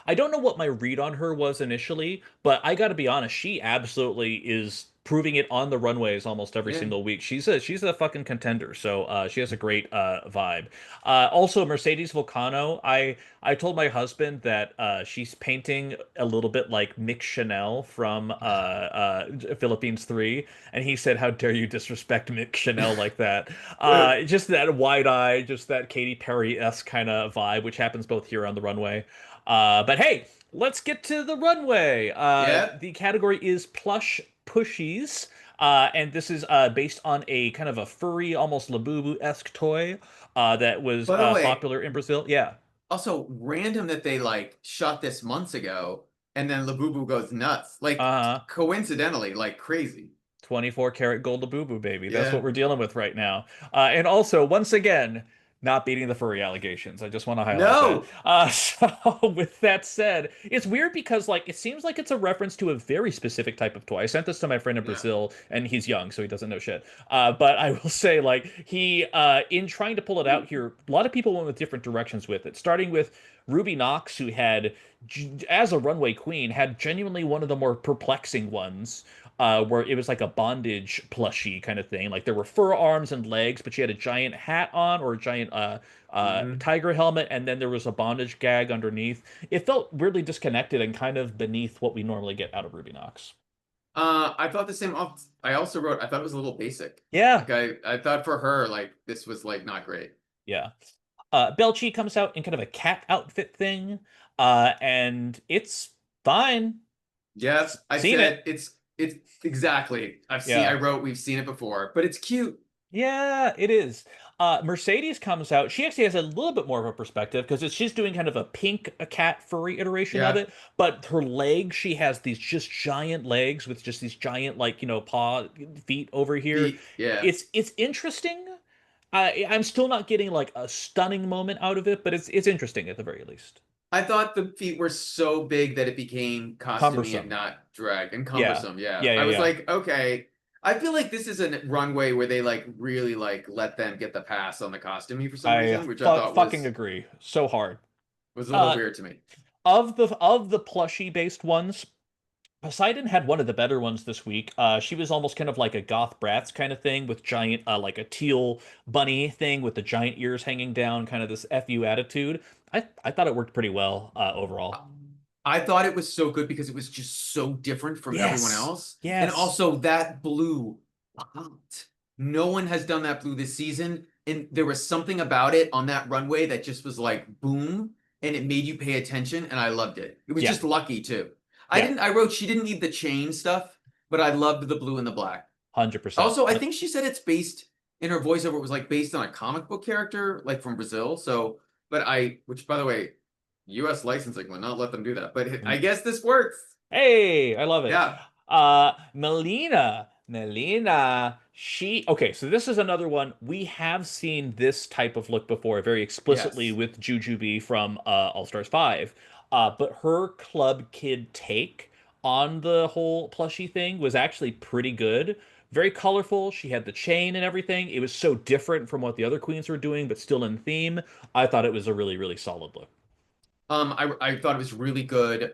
I don't know what my read on her was initially, but I got to be honest, she absolutely is proving it on the runways almost every Yeah. single week. She's a fucking contender. So she has a great vibe. Also, Mercedes Volcano. I told my husband that she's painting a little bit like Mick Chanel from Philippines 3, and he said, "How dare you disrespect Mick Chanel like that?" Just that wide eye, just that Katy Perry-esque kind of vibe, which happens both here on the runway. But hey, let's get to the runway. Yeah. The category is plush pushies. And this is based on a kind of a furry, almost Labubu-esque toy that was By the way, popular in Brazil. Yeah. also random that they like shot this months ago and then Labubu goes nuts. Like Uh-huh. coincidentally, like crazy. 24 karat gold Labubu, baby. That's what Yeah. we're dealing with right now. And also, once again, not beating the furry allegations. I just want to highlight that. No. So, with that said, it's weird because, like, it seems like it's a reference to a very specific type of toy. I sent this to my friend in Yeah. Brazil, and he's young, so he doesn't know shit. But I will say, like, in trying to pull it out here, a lot of people went with different directions with it, starting with Ruby Knox, who had, as a runway queen, had genuinely one of the more perplexing ones where it was like a bondage plushie kind of thing. Like there were fur arms and legs, but she had a giant hat on or a giant Hmm. tiger helmet, and then there was a bondage gag underneath. It felt weirdly disconnected and kind of beneath what we normally get out of Ruby Knox. I thought the same. I also wrote. I thought it was a little basic. Yeah, Like I thought for her, like this was like not great. yeah. Belchi comes out in kind of a cat outfit thing, and it's fine. Yeah, I Seen it. said it's exactly. I Yeah. wrote we've seen it before, but it's cute. Yeah, it is. Mercedes comes out. She actually has a little bit more of a perspective because she's doing kind of a pink a cat furry iteration of Yeah. it. But her legs, she has these just giant legs with just these giant like paw feet over here. Feet. Yeah. It's interesting. I'm still not getting like a stunning moment out of it, but it's interesting at the very least. I thought the feet were so big that it became costumey and Cumbersome. not drag and Yeah. cumbersome. Yeah. Yeah, yeah, I was yeah. like, okay. I feel like this is a runway where they like really like let them get the pass on the costumey for some I reason, which I thought fucking agree. So hard. was a little Uh, weird to me. of the plushie based ones, Poseidon had one of the better ones this week. She was almost kind of like a goth brats kind of thing with giant, like a teal bunny thing with the giant ears hanging down, kind of this FU attitude. I thought it worked pretty well overall. I thought it was so good because it was just so different from everyone Yes, else. And yes, also that blue popped. No one has done that blue this season. And there was something about it on that runway that just was like boom, and it made you pay attention, and I loved it. It was yeah, just lucky too. yeah. I wrote she didn't need the chain stuff but I loved the blue and the black. 100%. Also, I think she said it's based in her voiceover. It was like based on a comic book character, like from Brazil. So, which by the way, U.S. licensing would not let them do that. But I guess this works. Hey, I love it. Yeah. Melina, okay, so this is another one. We have seen this type of look before, very explicitly Yes. with Jujubee from All Stars 5. But her club kid take on the whole plushie thing was actually pretty good. Very colorful. She had the chain and everything. It was so different from what the other queens were doing, but still in theme. I thought it was a really, really solid look. I thought it was really good.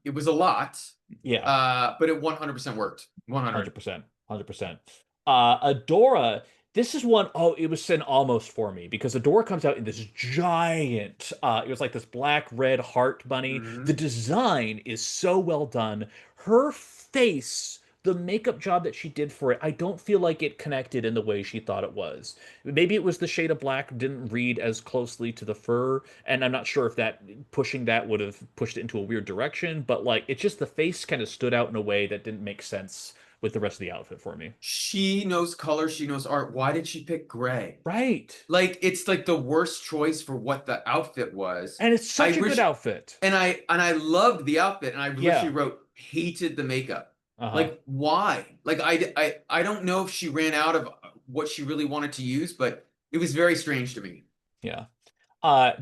It was a lot, Yeah. but it 100% worked. 100. 100%. 100%. Adora, this is one, oh, it was an almost for me because Adora comes out in this giant, it was like this black red heart bunny. The Mhm. design is so well done. Her face, the makeup job that she did for it, I don't feel like it connected in the way she thought it was. Maybe it was the shade of black didn't read as closely to the fur, and I'm not sure if that pushing that would have pushed it into a weird direction, but like it just the face kind of stood out in a way that didn't make sense with the rest of the outfit for me. She knows color, she knows art. Why did she pick gray? Right. Like it's like the worst choice for what the outfit was. And it's I such a good wish outfit. and I loved the outfit and I Yeah. literally wrote hated the makeup. Uh-huh. Like why? Like I don't know if she ran out of what she really wanted to use, but it was very strange to me. Yeah.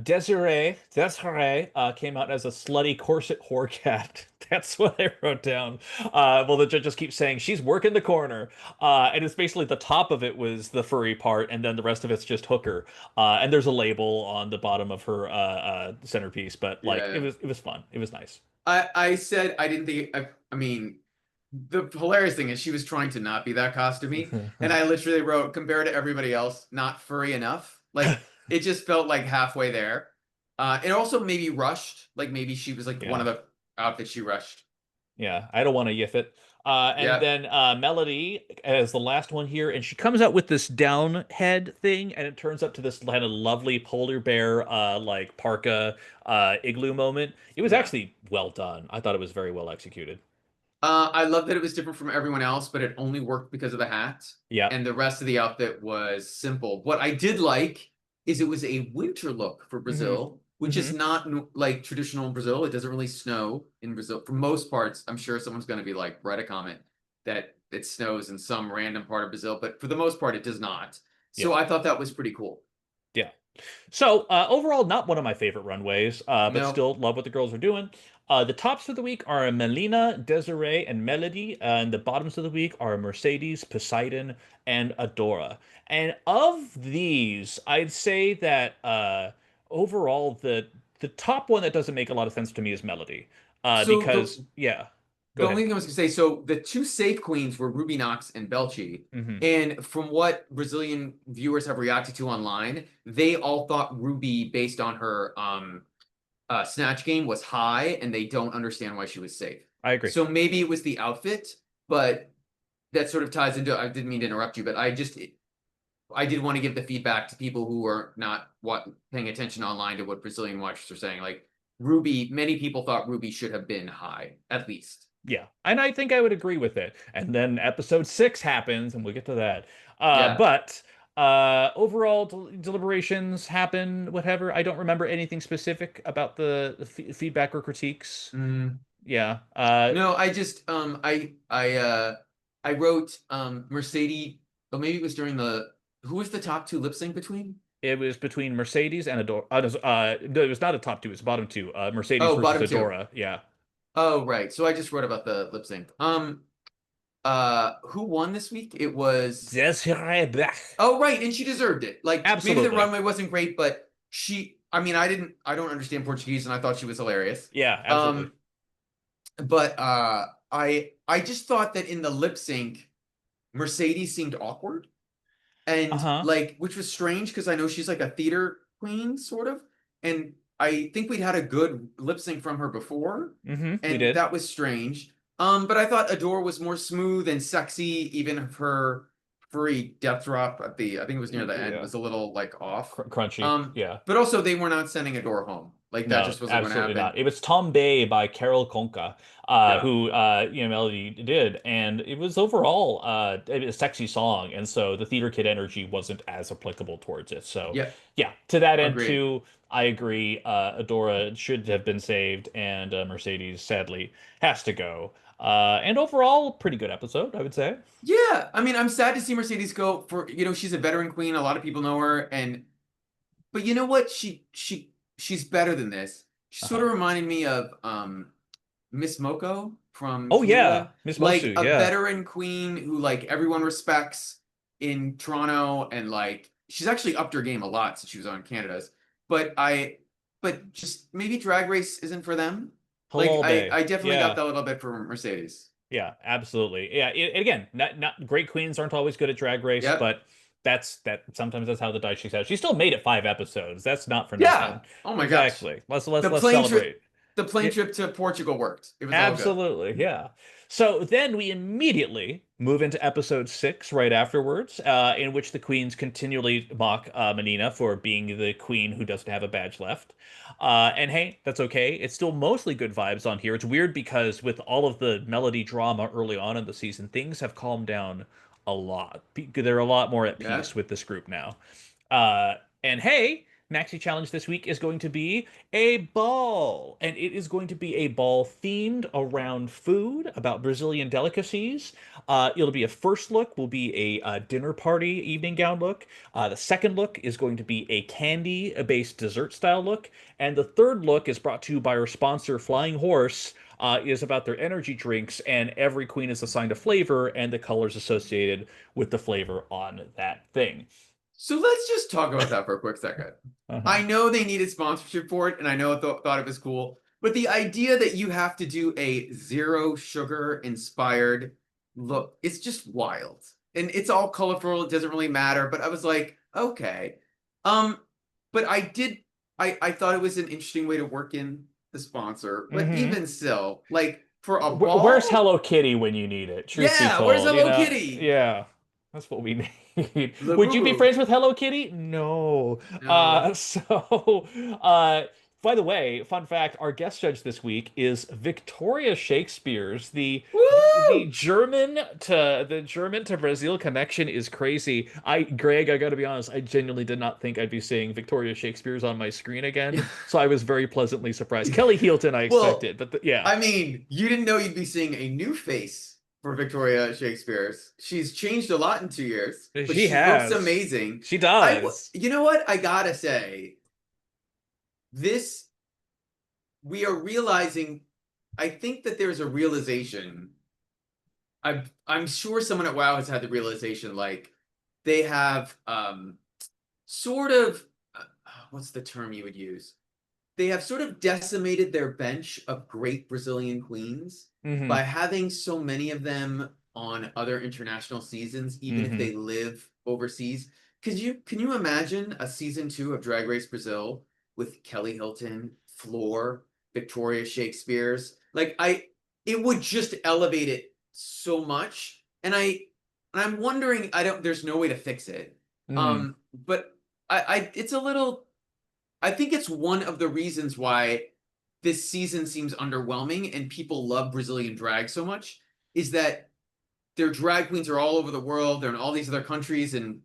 Desiree came out as a slutty corset whore cat. That's what I wrote down. Well, the judge just keeps saying she's working the corner. And it's basically the top of it was the furry part, and then the rest of it's just hooker. And there's a label on the bottom of her centerpiece, but like Yeah. it was fun. It was nice. I said I didn't think I mean the hilarious thing is she was trying to not be that costumey, and I literally wrote compared to everybody else, not furry enough. Like it just felt like halfway there. It also maybe rushed, like maybe she was like one Yeah. of the outfits she rushed. Yeah, I don't want to yiff it. And Yeah. then Melody as the last one here, and she comes out with this down head thing, and it turns up to this kind of lovely polar bear like parka igloo moment. It was Yeah. actually well done. I thought it was very well executed. I love that it was different from everyone else, but it only worked because of the hat. Yeah. And the rest of the outfit was simple. What I did like is it was a winter look for hmm Brazil, which is hmm not like traditional in Brazil. It doesn't really snow in Brazil. For most parts, I'm sure someone's going to be like, write a comment that it snows in some random part of Brazil, but for the most part, it does not. Yeah. So I thought that was pretty cool. Yeah. So overall, not one of my favorite runways, but No. still love what the girls are doing. The tops of the week are Melina, Desiree, and Melody, and the bottoms of the week are Mercedes, Poseidon, and Adora. And of these, I'd say that overall, the top one that doesn't make a lot of sense to me is Melody, So because yeah, go the ahead. only thing I was gonna say, so the two safe queens were Ruby Knox and Belchi. hmm And from what Brazilian viewers have reacted to online, they all thought Ruby, based on her Snatch game, was high, and they don't understand why she was safe. I agree. So maybe it was the outfit, but that sort of ties into. I didn't mean to interrupt you, but I did want to give the feedback to people who are not paying attention online to what Brazilian watchers are saying. Like Ruby, many people thought Ruby should have been high, at least. Yeah, and I think I would agree with it. And then episode 6 happens, and we'll get to that. Yeah. But overall deliberations happen, whatever. I don't remember anything specific about the feedback or critiques. Mm. Yeah. No, I just I wrote Mercedes, or maybe it was during the who was the top two lip sync between? It was between Mercedes and Adora. No, it was not a top two. It was bottom two. Mercedes Oh, versus bottom two. Adora. Yeah. Oh, right. So I just wrote about the lip sync. Who won this week? It was Desiree Bach. oh right, and she deserved it. Like maybe the Absolutely. runway wasn't great, but I mean I don't understand Portuguese and I thought she was hilarious. Yeah, absolutely. Um but I just thought that in the lip sync, Mercedes seemed awkward. And Uh-huh. like which was strange because I know she's like a theater queen sort of, and I think we'd had a good lip sync from her before, We and did. that was strange. But I thought Adore was more smooth and sexy. Even if her free death drop I think it was near the end Yeah. was a little like off. Crunchy. Yeah. But also they were not sending Adore home. Like that No, just wasn't going to absolutely happen. not. It was Tom Bay by Carol Conca, Yeah. who Melody did, and it was overall a sexy song, and so the theater kid energy wasn't as applicable towards it. So Yeah. yeah, to that end Agreed. too, I agree. Adora should have been saved, and Mercedes sadly has to go. And overall, pretty good episode, I would say. Yeah. I mean, I'm sad to see Mercedes go for, she's a veteran queen. A lot of people know her. But you know what? She's better than this. She sort Uh-huh. of reminded me of Miss Moko from Oh yeah, Tallulah, Miss like Mosu, a yeah. veteran queen who like everyone respects in Toronto, and like she's actually upped her game a lot since she was on Canada's. But but just maybe Drag Race isn't for them. Like Halal Bay, I definitely got yeah. that a little bit for Mercedes. Yeah, absolutely. Yeah, again, not great queens aren't always good at Drag Race, Yep. but sometimes that's how the dice shakes out. She still made it 5 episodes. That's not for Yeah. nothing. Oh my gosh. Exactly. Let's The let's plane trip celebrate. the plane Yeah, trip to Portugal worked. It was all good. absolutely, yeah. So then we immediately move into episode 6 right afterwards, in which the queens continually mock Menina for being the queen who doesn't have a badge left. And hey, that's okay. It's still mostly good vibes on here. It's weird because with all of the melody drama early on in the season, things have calmed down a lot. They're a lot more at Yeah. peace with this group now. And hey, Maxi Challenge this week is going to be a ball, and it is going to be a ball themed around food, about Brazilian delicacies. It'll be a first look, will be a dinner party evening gown look. The second look is going to be a candy-based dessert style look, and the third look is brought to you by our sponsor, Flying Horse. Is about their energy drinks, and every queen is assigned a flavor and the colors associated with the flavor on that thing. So let's just talk about that for a quick second. I Uh-huh. know they needed sponsorship for it, and I know thought it was cool, but the idea that you have to do a zero sugar inspired look, it's just wild. And it's all colorful, it doesn't really matter, but I was like, okay. Um, but I thought it was an interesting way to work in the sponsor, but Mm-hmm. even still, like for a Where's ball, Hello Kitty when you need it? Truth be yeah, where's told, Hello Kitty? yeah, that's what we need. Would you be Labubu. friends with Hello Kitty? No. No. So, uh, by the way, fun fact: our guest judge this week is Victoria Shakespeare's the Woo! German to Brazil connection is crazy. Greg, I gotta be honest, I genuinely did not think I'd be seeing Victoria Shakespeare's on my screen again, so I was very pleasantly surprised. Kelly Hilton, I Well, expected, but yeah. I mean, you didn't know you'd be seeing a new face for Victoria Shakespeare's. She's changed a lot in 2 years, but She she looks has. amazing. She does. You know what? I gotta say, this, we are realizing, I think that there's a realization. I'm sure someone at WoW has had the realization, like, they have sort of, what's the term you would use? They have sort of decimated their bench of great Brazilian queens Hmm. by having so many of them on other international seasons, even if Hmm. they live overseas. Can you imagine a season 2 of Drag Race Brazil with Kelly Hilton, Floor, Victoria Shakespeare's? Like it would just elevate it so much. And I'm wondering, I don't, there's no way to fix it. Hmm. But it's a little, I think it's one of the reasons why this season seems underwhelming and people love Brazilian drag so much is that their drag queens are all over the world. They're in all these other countries, and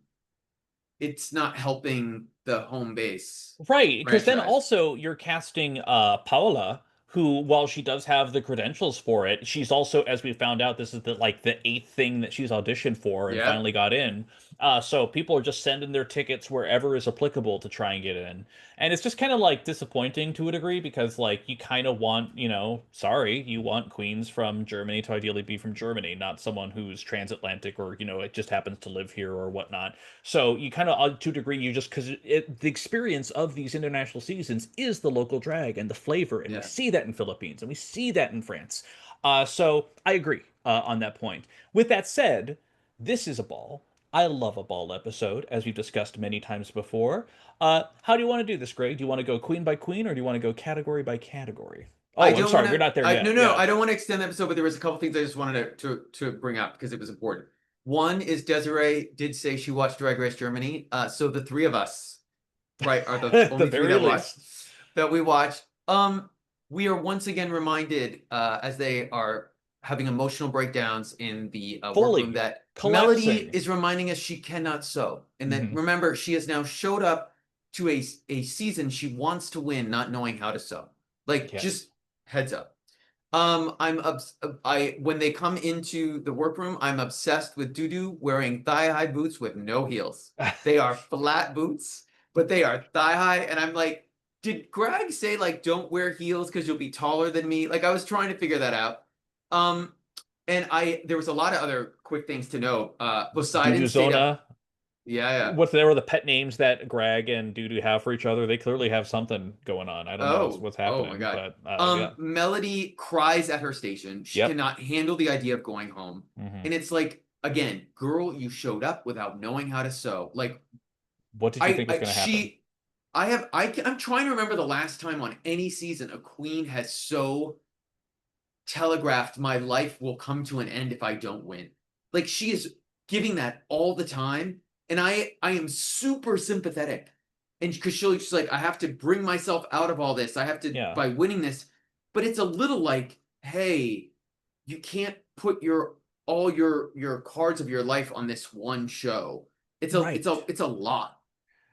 it's not helping the home base Right, because then franchise. also you're casting Paola, who, while she does have the credentials for it, she's also, as we found out, this is the eighth thing that she's auditioned for and Yep. finally got in. So people are just sending their tickets wherever is applicable to try and get in. And it's just kind of like disappointing to a degree because like you kind of want, sorry, you want queens from Germany to ideally be from Germany, not someone who's transatlantic or, it just happens to live here or whatnot. So you kind of, to a degree, you just because the experience of these international seasons is the local drag and the flavor, and we Yeah. see that in Philippines and we see that in France. So I agree on that point. With that said, this is a ball. I love a ball episode, as we've discussed many times before. How do you want to do this, Greg? Do you want to go queen by queen, or do you want to go category by category? I Oh, I'm don't want sorry, we're to. not there I no yet. no. Yeah. I don't want to extend the episode, but there was a couple things I just wanted to bring up because it was important. One is Desiree did say she watched Drag Race Germany. So the three of us, right, are the At the only three very that watched. least. that we watch. We are once again reminded as they are having emotional breakdowns in the workroom Fully that Melody collapsing. is reminding us she cannot sew, and that Mhm. remember she has now showed up to a season she wants to win, not knowing how to sew. Like Yes. just heads up. I when they come into the workroom, I'm obsessed with Dudu wearing thigh-high boots with no heels. They are flat boots, but they are thigh-high, and I'm like, did Greg say like don't wear heels because you'll be taller than me? Like I was trying to figure that out. Um, and I there was a lot of other quick things to know. Poseidon stayed up. Duduzona. Yeah, yeah. What's there were the pet names that Greg and Dudu have for each other? They clearly have something going on. I don't know Oh, what's oh my happening, God. but yeah. Melody cries at her station. She Yep. cannot handle the idea of going home. Hmm. And it's like, again, girl, you showed up without knowing how to sew. Like What did you think was going to happen? I'm trying to remember the last time on any season a queen has so telegraphed my life will come to an end if I don't win. Like she is giving that all the time, and I am super sympathetic. And because she's like, I have to bring myself out of all this. I have to Yeah. by winning this, but it's a little like, hey, you can't put your cards of your life on this one show. Right. It's a lot.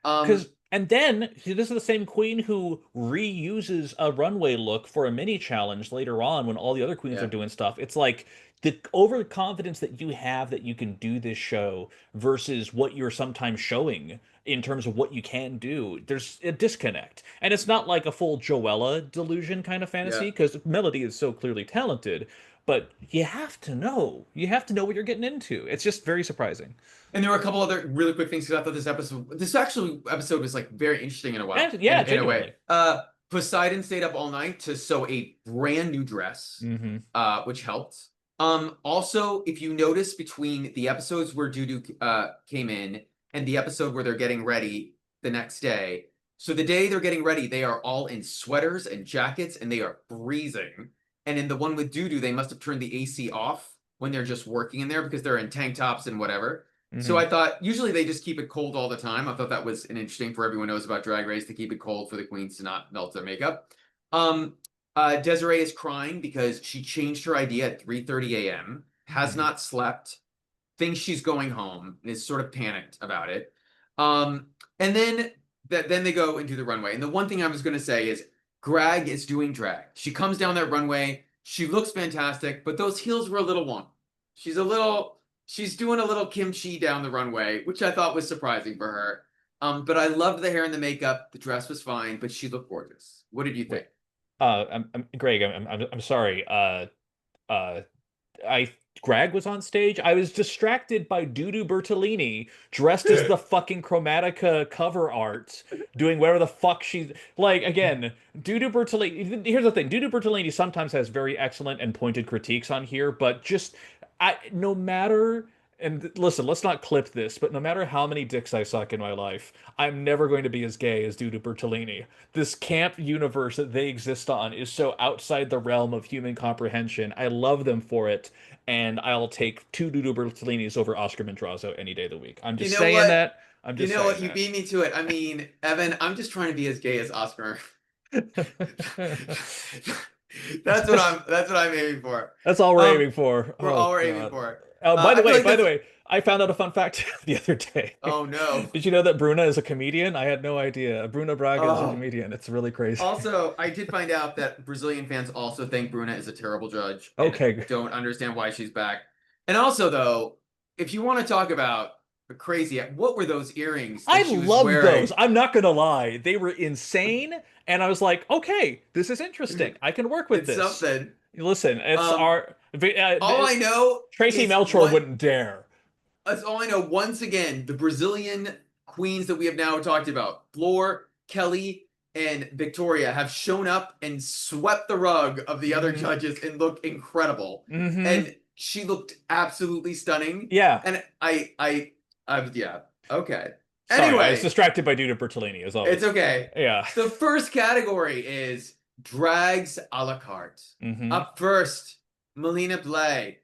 Because and then this is the same queen who reuses a runway look for a mini challenge later on when all the other queens are Yeah, doing stuff. It's like the overconfidence that you have that you can do this show versus what you're sometimes showing in terms of what you can do. There's a disconnect. And it's not like a full Joella delusion kind of yeah. fantasy because Melody is so clearly talented, but you have to know. You have to know what you're getting into. It's just very surprising. And there were a couple other really quick things because I thought this actually episode was like very interesting in a while, And yeah, in a way. genuinely. Poseidon stayed up all night to sew a brand new dress, Hmm. which helped. Also, if you notice between the episodes where Dudu came in and the episode where they're getting ready the next day, so the day they're getting ready, they are all in sweaters and jackets and they are freezing. And in the one with Dudu, they must have turned the AC off when they're just working in there because they're in tank tops and whatever. So Hmm. I thought usually they just keep it cold all the time. I thought that was an interesting for everyone knows about Drag Race to keep it cold for the queens to not melt their makeup. Um, Desiree is crying because she changed her idea at 3:30 a.m., has Hmm. not slept, thinks she's going home, and is sort of panicked about it. Um, and then they go into the runway. And the one thing I was going to say is Greg is doing drag. She comes down that runway. She looks fantastic, but those heels were a little wonky. She's a little she's doing a little kimchi down the runway, which I thought was surprising for her. But I loved the hair and the makeup. The dress was fine, but she looked gorgeous. What did you Wait, think? Greg, I'm sorry. Uh, I Greg was on stage. I was distracted by Dudu Bertolini dressed as the fucking Chromatica cover art, doing whatever the fuck she's like. Again, Dudu Bertolini. Here's the thing: Dudu Bertolini sometimes has very excellent and pointed critiques on here, but just no matter. And listen, let's not clip this, but no matter how many dicks I suck in my life, I'm never going to be as gay as Dudu Bertolini. This camp universe that they exist on is so outside the realm of human comprehension. I love them for it, and I'll take two Dudu Bertolinis over Oscar Madrazo any day of the week. I'm You just know saying what? that. I'm just saying You that. beat me to it. I mean, Evan, I'm just trying to be as gay as Oscar. That's what I'm aiming for. That's all we're Um, aiming for. we're Oh all we're aiming God. for. By the I feel way, like that's I found out a fun fact the other day. oh no. Did you know that Bruna is a comedian? I had no idea. Bruna Braga is a Oh. comedian. It's really crazy. Also, I did find out that Brazilian fans also think Bruna is a terrible judge and Okay. don't understand why she's back. And also, though, if you want to talk about crazy, what were those earrings I that she was love those. wearing? I'm not gonna lie. They were insane, and I was like, okay, this is interesting. I can work with It's this. something. Listen, it's Um, our all I know Tracy is Melchor what wouldn't dare. that's all I know. Once again, the Brazilian queens that we have now talked about, Floor, Kelly, and Victoria, have shown up and swept the rug of the other Hmm. judges and look incredible. Hmm. And she looked absolutely stunning. Yeah. And yeah, okay. Sorry, I was Anyway, distracted by Duda Bertolini as it's always. okay. Yeah. The first category is drags a la carte. Hmm. Up first, Melina Blay.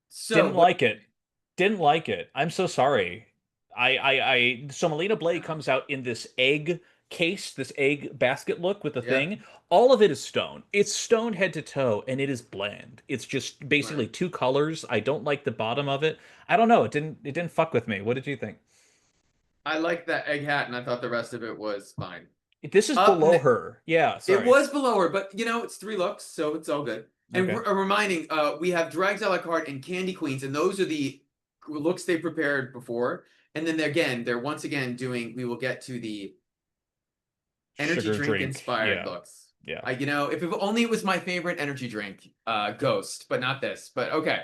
So, Didn't what? like it. Didn't like it. I'm so sorry. So Melina Blake comes out in this egg case, this egg basket look with the Yeah, thing, all of it is stone. It's stone head to toe, and it is bland. It's just basically right. two colors. I don't like the bottom of it. I don't know. It didn't fuck with me. What did you think? I like that egg hat, and I thought the rest of it was fine. This is Up, below ne her. Yeah, It sorry. was below her, but it's 3 looks, so it's all good. And Okay. reminding, we have Drags a la carte and Candy Queens, and those are the looks they prepared before. And then they're once again doing. We will get to the energy Sugar drink drink. inspired Yeah. looks. Yeah. If only it was my favorite energy drink, Ghost, but not this. But okay,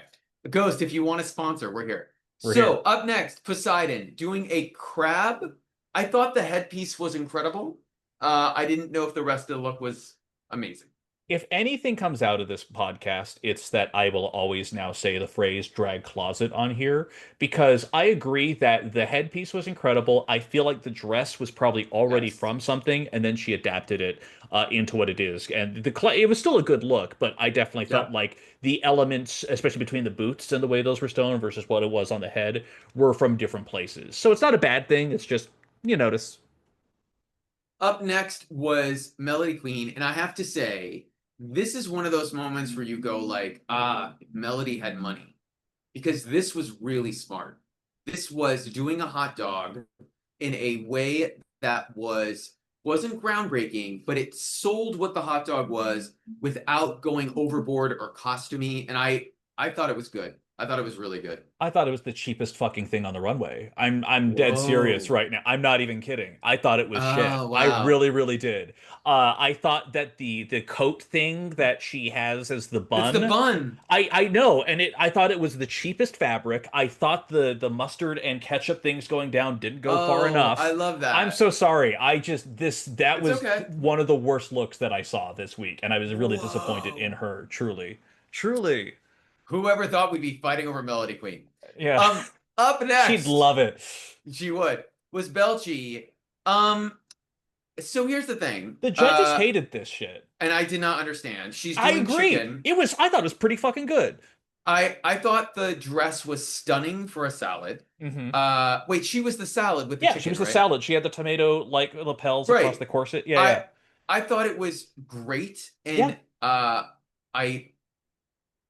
Ghost, if you want to sponsor, we're here. We're So here. up next, Poseidon doing a crab. I thought the headpiece was incredible. I didn't know if the rest of the look was amazing. If anything comes out of this podcast, it's that I will always now say the phrase drag closet on here because I agree that the headpiece was incredible. I feel like the dress was probably already Yes. from something and then she adapted it into what it is. And it was still a good look, but I definitely felt Yep. like the elements, especially between the boots and the way those were stone versus what it was on the head, were from different places. So it's not a bad thing. It's just, you notice. Up next was Melody Queen, and I have to say, this is one of those moments where you go like, ah, Melody had money. Because this was really smart. This was doing a hot dog in a way that wasn't groundbreaking, but it sold what the hot dog was without going overboard or costumey. And I thought it was good. I thought it was really good. I thought it was the cheapest fucking thing on the runway. I'm dead serious Whoa. right now. I'm not even kidding. I thought it was shit. Oh, I wow. really, really did. I thought that the coat thing that she has as the It's the bun, bun. I know, and I thought it was the cheapest fabric. I thought the mustard and ketchup things going down didn't go far Oh, I enough. love I'm that. so sorry. I just this that It's was okay. one of the worst looks that I saw this week, and I was really disappointed in Whoa. her. Truly, truly. Whoever thought we'd be fighting over Melody Queen? Yeah, Um, Up she'd next, love it. she would, was Belchi. Um, so here's the thing. The judges hated this shit. And I did not understand. She's I doing agree. chicken. I thought it was pretty fucking good. I thought the dress was stunning for a salad. Hmm. Wait, she was the salad with the Yeah, she chicken, was the right? salad. She had the tomato like lapels across Right. the corset. Yeah, yeah. I I thought it was great, Yeah. and I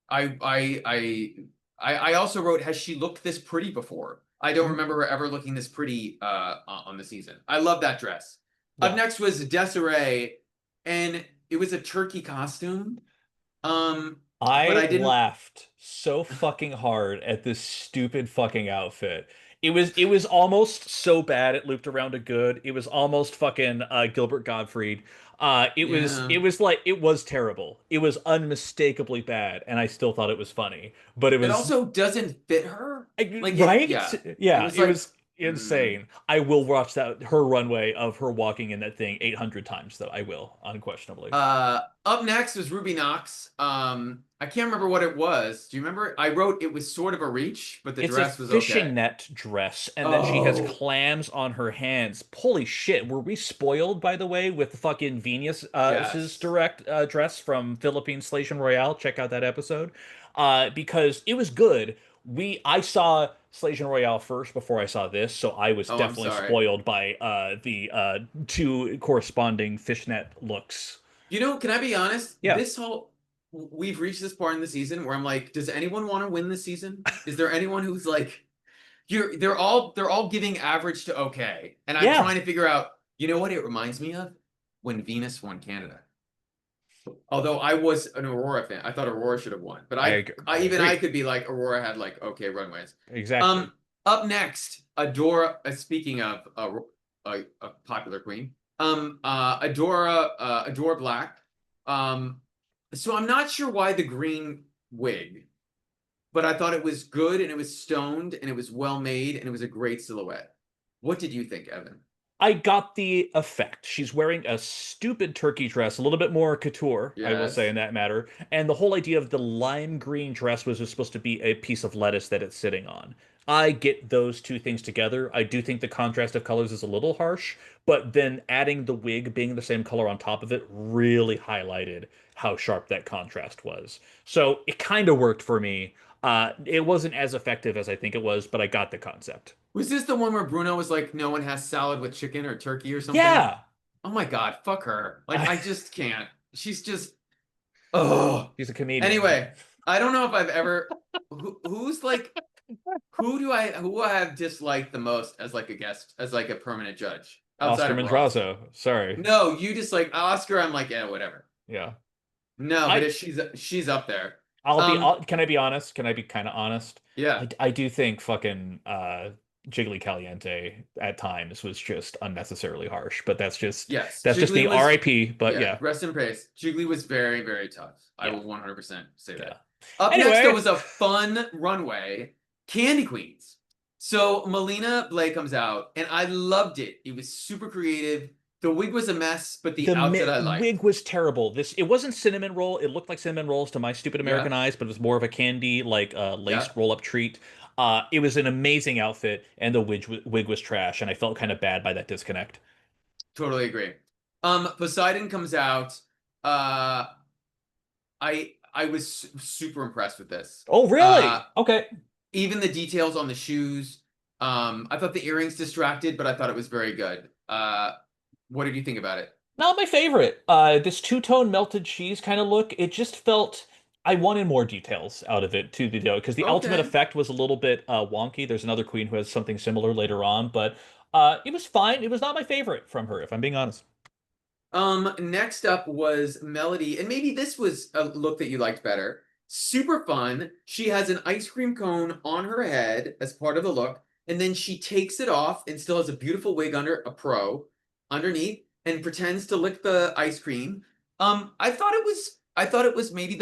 I I I I also wrote, has she looked this pretty before? I don't Mhm. remember her ever looking this pretty on the season. I love that dress. Up Yeah. next was Desiree, and it was a turkey costume. Um, but I I didn't. laughed so fucking hard at this stupid fucking outfit. It was almost so bad it looped around to good. It was almost fucking Gilbert Gottfried. It was Yeah. it was like it was terrible. It was unmistakably bad, and I still thought it was funny. But it It was also doesn't fit her. Like right? yeah. It Yeah, was it like was mm. insane. I will watch that her runway of her walking in that thing 800 times though. I will, unquestionably. Up next was Ruby Knox. I can't remember what it was. Do you remember? I wrote it was sort of a reach, but the It's a dress was okay. fishing net dress, and then she has Oh, clams on her hands. Holy shit, were we spoiled, by the way, with the fucking Venus his yes. direct dress from Philippine Station Royale? Check out that episode. Because it was good. I saw Station Royale first before I saw this, so I was Oh, I'm definitely sorry. spoiled by the two corresponding fishnet looks. Can I be honest? Yeah. We've reached this part in the season where I'm like, does anyone want to win this season? Is there anyone who's like, they're all giving average to okay, and I'm Yeah. trying to figure out, what it reminds me of when Venus won Canada. Although I was an Aurora fan, I thought Aurora should have won, but I I agree. could be like Aurora had like okay runways. Exactly. Um, Up next, Adora. Speaking of a popular queen, Adora Black. Um, so I'm not sure why the green wig, but I thought it was good and it was stoned and it was well made and it was a great silhouette. What did you think, Evan? I got the effect. She's wearing a stupid turkey dress, a little bit more couture, I will say, Yes. in that matter. And the whole idea of the lime green dress was just supposed to be a piece of lettuce that it's sitting on. I get those two things together. I do think the contrast of colors is a little harsh, but then adding the wig being the same color on top of it really highlighted how sharp that contrast was. So it kind of worked for me. It wasn't as effective as I think it was, but I got the concept. Was this the one where Bruno was like, no one has salad with chicken or turkey or something? Yeah. Oh my God, fuck her. Like, I just can't. She's just, oh. She's a comedian. Anyway, I don't know if I've ever, who's like, who I have disliked the most as like a guest, as like a permanent judge outside Oscar of Ross? Madrazo. Sorry. No, you just like Oscar. I'm like, yeah, whatever. Yeah. No, but I if she's up there. Can I be honest? Can I be kind of honest? Yeah, I do think fucking Jiggly Caliente at times was just unnecessarily harsh, but yes. that's just Jiggly me. was, R.I.P. But yeah, yeah. rest in peace. Jiggly was very, very tough. I Yeah. will 100% say Yeah. that. Up next, there Anyway, was a fun runway, Candy Queens. So Melina Blay comes out, and I loved it. It was super creative. The wig was a mess, but the outfit I liked. wig was terrible. This it wasn't cinnamon roll. It looked like cinnamon rolls to my stupid American Yeah, eyes, but it was more of a candy like yeah, laced roll up treat. It was an amazing outfit, and the wig was trash, and I felt kind of bad by that disconnect. totally agree. Poseidon comes out. Uh, I was super impressed with this. Oh, Uh, really? Okay. even the details on the shoes. I thought the earrings distracted, but I thought it was very good. What did you think about it? Not my favorite. This two-tone melted cheese kind of look, it just felt I wanted more details out of it to the because the ultimate Okay. effect was a little bit wonky. There's another queen who has something similar later on, but it was fine. It was not my favorite from her, if I'm being honest. Next up was Melody, and maybe this was a look that you liked better. Super fun. She has an ice cream cone on her head as part of the look, and then she takes it off and still has a beautiful wig under a pro underneath and pretends to lick the ice cream. I thought it was maybe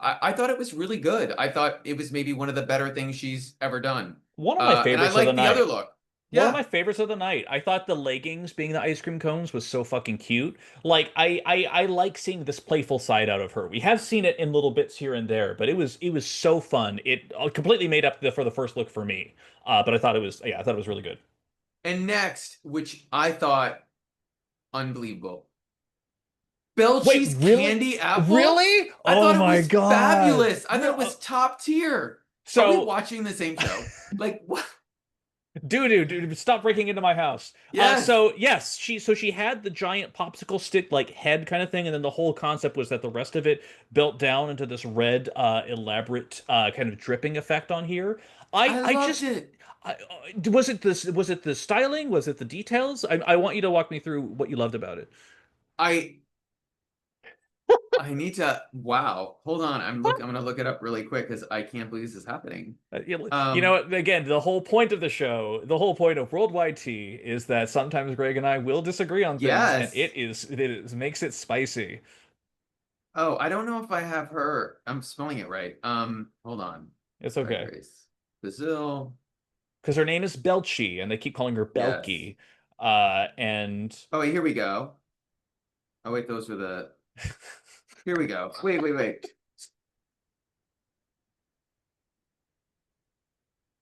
I thought it was really good. I thought it was maybe one of the better things she's ever done. One of my And I favorites of the liked the other night. look. One of Yeah, my favorites of the night. I thought the leggings being the ice cream cones was so fucking cute. Like I like seeing this playful side out of her. We have seen it in little bits here and there, but it was so fun. It completely made up for the first look for me. But I thought it was I thought it was really good. and next, which I thought unbelievable. Wait, Belchie's really? candy apple? Really? I Oh thought it my was God. fabulous. I thought it was top tier. Are we So watching the same show? Like what? dude, stop breaking into my house. Yes. So yes, she had the giant popsicle stick like head kind of thing, and then the whole concept was that the rest of it built down into this red, elaborate, kind of dripping effect on here. I I loved just, it. was it this? Was it the styling? Was it the details? I want you to walk me through what you loved about it. I I need to wow. Hold on. I'm gonna look it up really quick because I can't believe this is happening. You know, Um, again, the whole point of the show, the whole point of Worldwide Tea is that sometimes Greg and I will disagree on things, and yes. it is makes it spicy. Oh, I don't know if I have her. I'm spelling it right. Hold on. It's Drag okay. Race. Brazil. Because her name is Belchi, and they keep calling her Yes. Belky. And Oh wait, here we go. Oh wait, those were the here we go. Wait.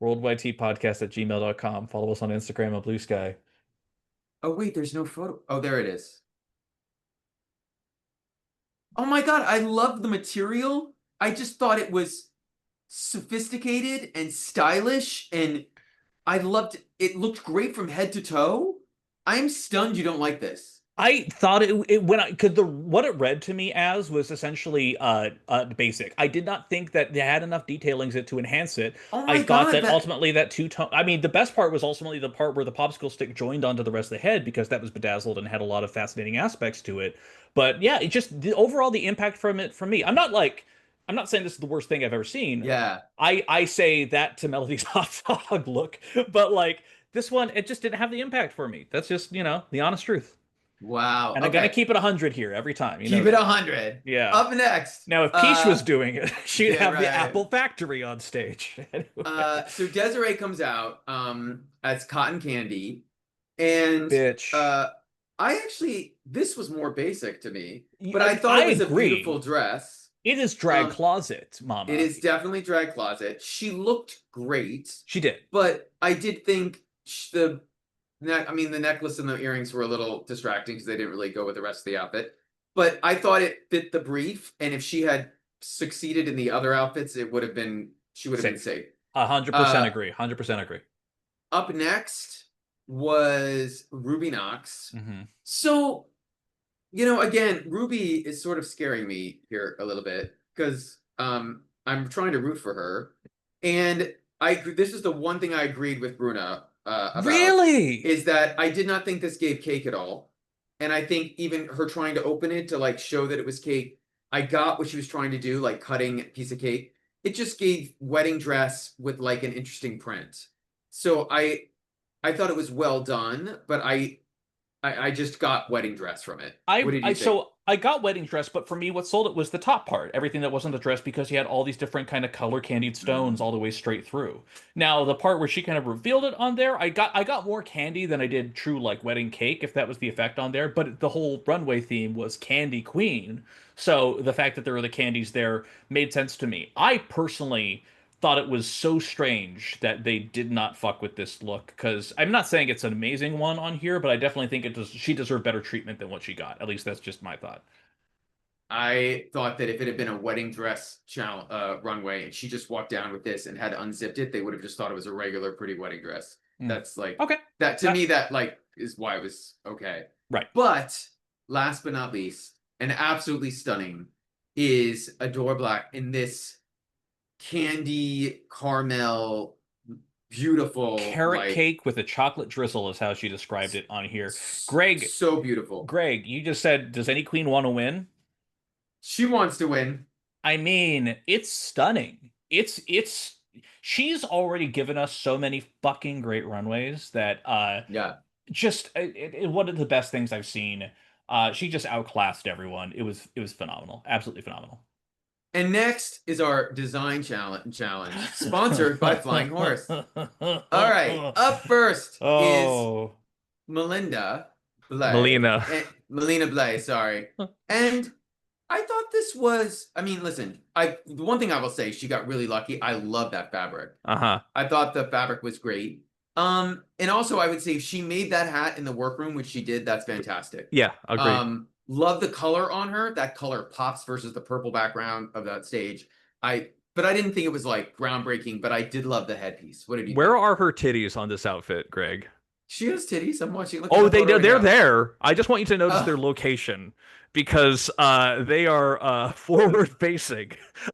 worldwideteapodcast at gmail.com. Follow us on Instagram and Bluesky. Oh wait, there's no photo. Oh, there it is. Oh my God, I love the material. I just thought it was sophisticated and stylish, and I loved it. It looked great from head to toe. I'm stunned you don't like this. I thought it when I could the what it read to me as was essentially basic. I did not think that they had enough detailings it to enhance it. Oh I my thought God, that that ultimately that two-tone I mean the best part was ultimately the part where the popsicle stick joined onto the rest of the head because that was bedazzled and had a lot of fascinating aspects to it. But yeah, it just overall the impact from it for me. I'm not saying this is the worst thing I've ever seen. yeah. I say that to Melody's hot dog look, but like this one it just didn't have the impact for me. That's just, the honest truth. Wow. And I'm gonna Okay. keep it 100 here every time. You know Keep it that. 100. Yeah. Up next. Now, if Quiche was doing it, she'd Yeah, have the right. Apple Factory on stage. Anyway. So Desiree comes out as Cotton Candy, and Bitch. I actually this was more basic to me, but I thought I it was a beautiful agree. dress. It is drag Um, closet, it mama. is definitely drag closet. She looked great, She did. but I did think the neck. I mean, the necklace and the earrings were a little distracting because they didn't really go with the rest of the outfit. But I thought it fit the brief, and if she had succeeded in the other outfits, it would have been she would have been Safe. safe. 100% Uh, agree. 100% agree. Up next. was Ruby Knox. Mm-hmm. So, again, Ruby is sort of scaring me here a little bit because I'm trying to root for her. And this is the one thing I agreed with Bruna about, Really? is that I did not think this gave cake at all. And I think even her trying to open it to like show that it was cake, I got what she was trying to do, like cutting a piece of cake. It just gave wedding dress with like an interesting print. So I thought it was well done, but I just got wedding dress from it. What did you think? So I got wedding dress, but for me, what sold it was the top part, everything that wasn't the dress, because you had all these different kind of color candied stones all the way straight through. Now, the part where she kind of revealed it on there, I got more candy than I did true like wedding cake, if that was the effect on there. But the whole runway theme was Candy Queen, so the fact that there were the candies there made sense to me. I personally thought it was so strange that they did not fuck with this look, because I'm not saying it's an amazing one on here, but I definitely think she deserved better treatment than what she got. At least that's just my thought. I thought that if it had been a wedding dress runway and she just walked down with this and had unzipped it, they would have just thought it was a regular pretty wedding dress. Mm. That's like Okay. that to me, that like is why it was okay. Right. But last but not least, and absolutely stunning, is Adore Black in this candy caramel, beautiful, Carrot like cake with a chocolate drizzle is how she described it on here. Greg, so beautiful. Greg, you just said, does any queen want to win? She wants to win. I mean, it's stunning. It's she's already given us so many fucking great runways that Yeah. just one of the best things I've seen. She just outclassed everyone. It was phenomenal. Absolutely phenomenal. And next is our design challenge, sponsored by Flying Horse. All right, up first is Oh, Melinda Blay. Melina. Melina Blay, sorry. And I thought this was, I mean, listen, the one thing I will say, she got really lucky. I love that fabric. Uh-huh. I thought the fabric was great. And also I would say if she made that hat in the workroom, which she did, that's fantastic. Yeah, agreed. Love the color on her. That color pops versus the purple background of that stage. But I didn't think it was like groundbreaking, but I did love the headpiece. What did you Where think? are her titties on this outfit, Greg? She has titties. I'm watching. Look at Oh, the photo right they're now. there. I just want you to notice Uh, their location because they are forward facing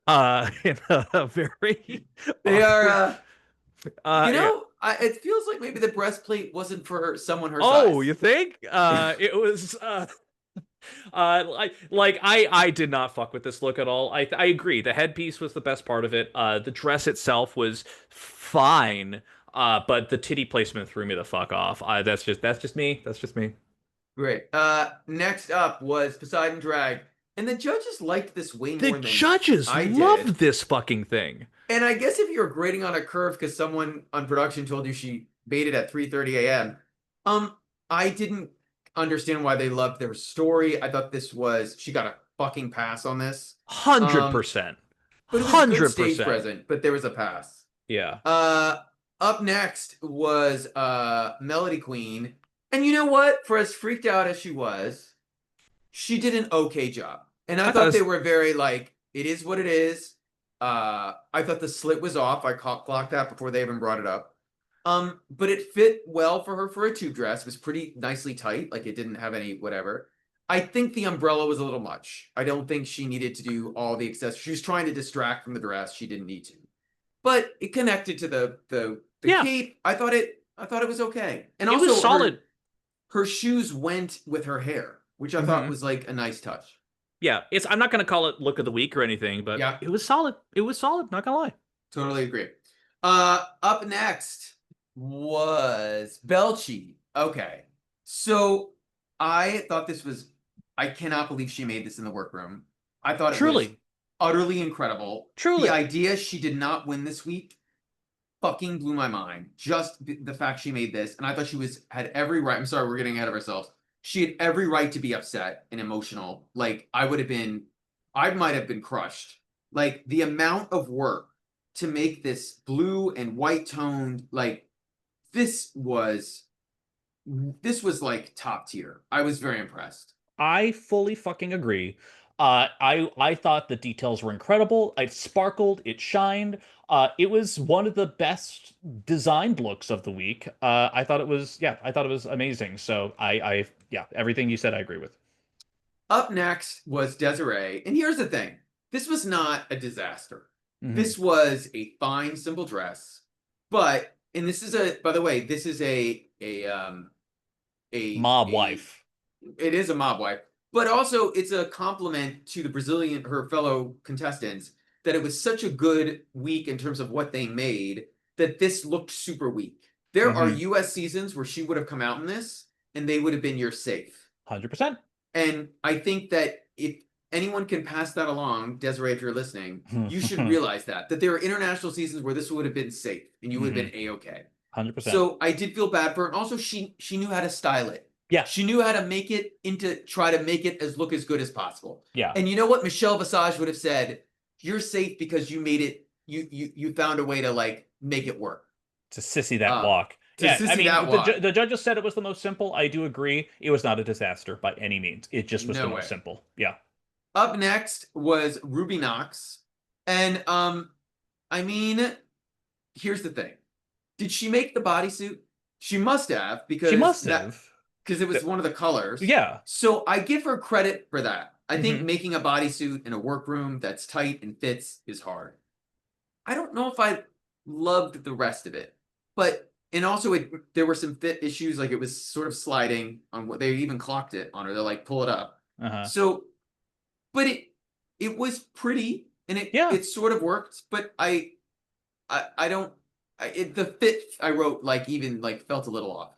in a very they are. awkward yeah. It feels like maybe the breastplate wasn't for someone her Oh, size. you think? It was I did not fuck with this look at all. I agree. The headpiece was the best part of it. The dress itself was fine. But the titty placement threw me the fuck off. That's just me. That's just me. Great. Next up was Poseidon Drag, and the judges liked this way The more than judges I loved did. this fucking thing. And I guess if you're grading on a curve because someone on production told you she baited at 3:30 a.m., I didn't understand why they loved their story. I thought she got a fucking pass on this. Hundred Um, percent. but it was a good Hundred stage percent. present, but there was a pass. Yeah. Up next was Melody Queen. And you know what? For as freaked out as she did an okay job. And I I thought it thought they was were very like, it is what it is. I thought the slit was off. I clocked that before they even brought it up. But it fit well for her for a tube dress. It was pretty nicely tight. Like it didn't have any whatever. I think the umbrella was a little much. I don't think she needed to do all the accessories. She was trying to distract from the dress. She didn't need to. But it connected to the yeah. cape. I thought it was okay. And It was also solid. her shoes went with her hair, which I thought Hmm. was like a nice touch. Yeah. I'm not gonna call it look of the week or anything, but Yeah, it was solid. It was solid. Not gonna lie. totally agree. Up next was Belchi. Okay. So I thought this was, I cannot believe she made this in the workroom. I thought it was Truly. utterly incredible. The Truly. idea she did not win this week fucking blew my mind. Just the fact she made this, and I thought had every right. I'm sorry, we're getting ahead of ourselves. She had every right to be upset and emotional. Like I might have been crushed. Like the amount of work to make this blue and white toned, like this was like top tier. I was very impressed. I fully fucking agree. I thought the details were incredible. It sparkled, it shined. It was one of the best designed looks of the week. I thought it was amazing. So yeah, everything you said, I agree with. Up next was Desiree, and here's the thing: this was not a disaster. Hmm. This was a fine, simple dress, but and this is a by the way, this is Mob a wife. it is a mob wife, but also it's a compliment to the Brazilian, her fellow contestants, that it was such a good week in terms of what they made that this looked super weak. There are Hmm. US seasons where she would have come out in this and they would have been your safe. 100%. And I think that if anyone can pass that along, Desiree, if you're listening, you should realize that there are international seasons where this would have been safe and you would have Hmm. been A-okay. 100%. So I did feel bad for her. And also she knew how to style it. Yeah. She knew how to make it into try to make it as look as good as possible. Yeah. And you know what Michelle Visage would have said? You're safe because you made it, you found a way to like make it work. To sissy that Uh walk. to Yeah, I sissy mean, that walk. the judges said it was the most simple. I do agree. It was not a disaster by any means. It just was the No most way. simple. Yeah. Up next was Ruby Knox. And I mean, here's the thing. Did she make the bodysuit? She must have She because must have. it was one of the colors. Yeah. So I give her credit for that. I think Hmm. making a bodysuit in a workroom that's tight and fits is hard. I don't know if I loved the rest of it, but and also there were some fit issues, like it was sort of sliding on what they even clocked it on her. They're like, pull it up. Uh-huh. So, but it was pretty and Yeah. it sort of worked, but I don't the fit I wrote like even like felt a little off.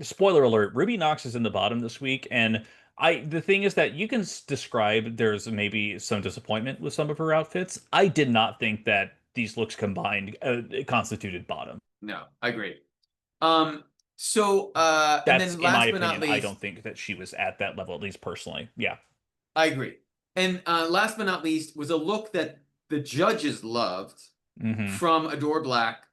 Spoiler alert, Ruby Knox is in the bottom this week, and the thing is that you can describe there's maybe some disappointment with some of her outfits. I did not think that these looks combined constituted bottom. No, I agree. Um, and That's, then in my last but not opinion, I least, don't think that she was at that level, at least personally. Yeah. I agree. And last but not least was a look that the judges loved Hmm. from Adore Black,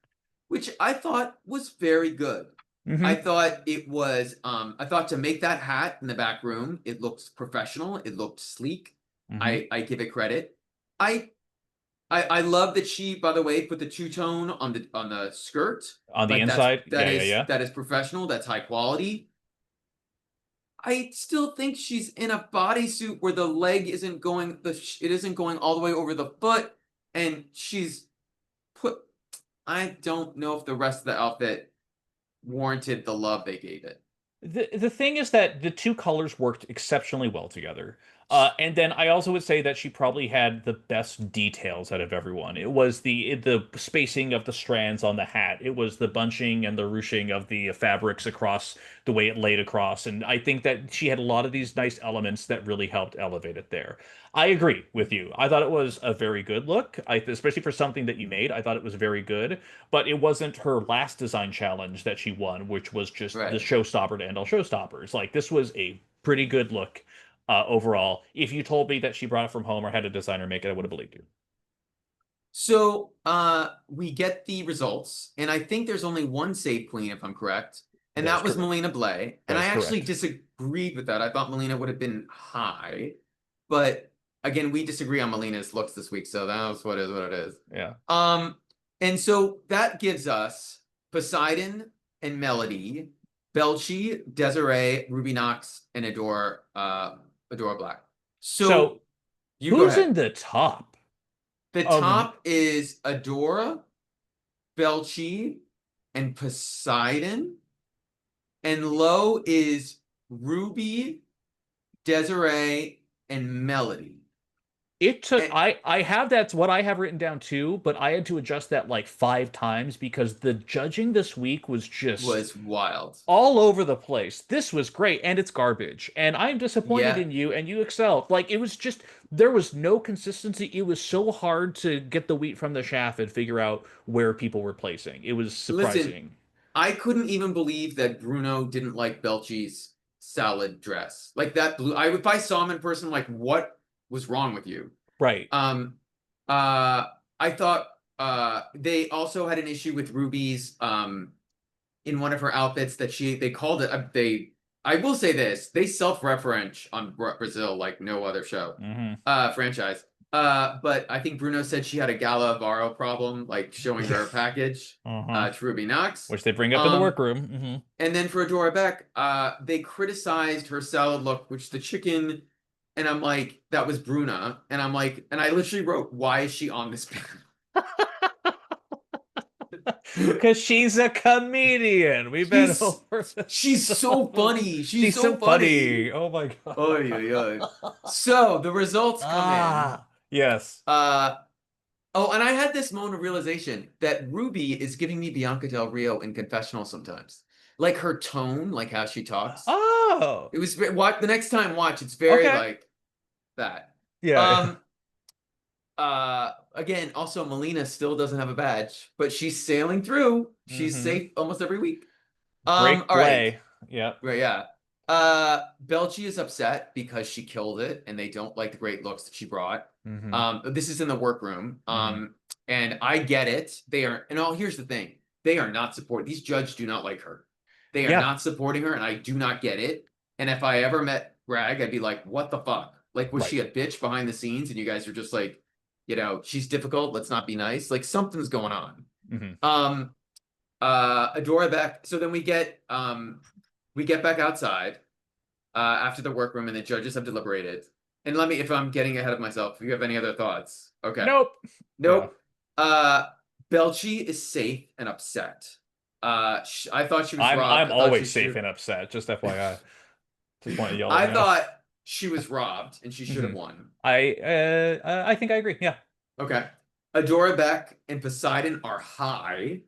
which I thought was very good. I Hmm. thought it was I thought to make that hat in the back room, it looked professional, it looked sleek. Hmm. I give it credit. I I love that she, by the way, put the two-tone on the skirt. On the Like inside, yeah, yeah, yeah. that is professional, that's high quality. I still think she's in a bodysuit where the leg isn't going it isn't going all the way over the foot, and she's put. I don't know if the rest of the outfit warranted the love they gave it. The thing is that the two colors worked exceptionally well together. And then I also would say that she probably had the best details out of everyone. It was the spacing of the strands on the hat. It was the bunching and the ruching of the fabrics across the way it laid across. And I think that she had a lot of these nice elements that really helped elevate it there. I agree with you. I thought it was a very good look. Especially for something that you made, I thought it was very good. But it wasn't her last design challenge that she won, which was just the Right. showstopper to end all showstoppers. Like, this was a pretty good look overall. If you told me that she brought it from home or had a designer make it, I would have believed you. So we get the results, and I think there's only one save queen, if I'm correct, and That is that was correct. Melina Blay. And That I is actually correct. disagreed with that. I thought Melina would have been high, but again, we disagree on Melina's looks this week, so that's what it is. Yeah. Um, and so that gives us Poseidon and Melody, Belchi, Desiree, Ruby Knox, and Adore Black. So So, you go who's ahead. in the top The of top is Adora, Belchi, and Poseidon. And low is Ruby, Desiree, and Melody. it took It I have that's what I have written down too, but I had to adjust that like 5 times because the judging this week was just was wild. all over the place. This was great, and it's garbage. And I'm disappointed Yeah. in you, and you excelled. Like, it was just, there was no consistency. It was so hard to get the wheat from the chaff and figure out where people were placing. It was Listen, surprising. I couldn't even believe that Bruno didn't like Belchi's salad dress. Like that blue. If I saw him in person, I'm like, what was wrong with you? Right. Um, uh, I thought they also had an issue with Ruby's in one of her outfits that they called it I will say this: they self-reference on Brazil like no other show, Hmm. franchise. But I think Bruno said she had a Gala Avaro problem, like showing Yeah. her package Uh-huh. to Ruby Knox. Which they bring up in the workroom. Hmm. And then for Adora Beck, they criticized her salad look, which the chicken, and I'm like, that was Bruna, and I'm like, and I literally wrote, why is she on this panel? Because she's a comedian. We've been She's over this she's so so funny. She's she's so so funny. funny. Oh my Oh god. yeah, yeah. So the results come in. Ah, yes. Uh oh, and I had this moment of realization that Ruby is giving me Bianca Del Rio in confessional sometimes. Like her tone, like how she talks. Oh, It was what the next time watch, it's very okay. like that. Yeah. Um again, also Melina still doesn't have a badge, but she's sailing through. She's Hmm. safe almost every week. Break All right. way. Yep. Right, yeah. Belgie is upset because she killed it and they don't like the great looks that she brought. Hmm. This is in the workroom. Hmm. And I get it. They are, and here's the thing. They are not support. These judges do not like her. They are Yeah. not supporting her, and I do not get it. And if I ever met Greg, I'd be like, what the fuck? Like, was Right. she a bitch behind the scenes? And you guys are just like, she's difficult. Let's not be nice. Like something's going on. Hmm. Um, Adora Beck. So then we get back outside after the workroom, and the judges have deliberated. And let me, if I'm getting ahead of myself, if you have any other thoughts. Okay. Nope. Yeah. Nope. Belchi is safe and upset. I thought she was robbed. I'm I thought she always safe should. and upset. Just FYI. Just want y'all to I know. thought she was robbed and she should Hmm. have won. I think I agree. Yeah. Okay. Adora Beck and Poseidon are high.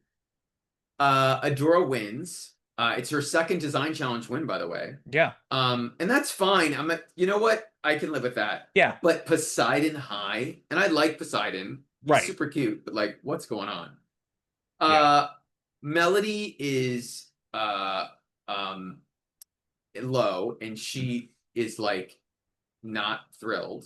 Adora wins. It's her second design challenge win, by the way. Yeah. And that's fine. You know what? I can live with that. Yeah. But Poseidon high, and I like Poseidon. He's Right. super cute, but like, what's going on? Yeah. Melody is um low, and she is like not thrilled.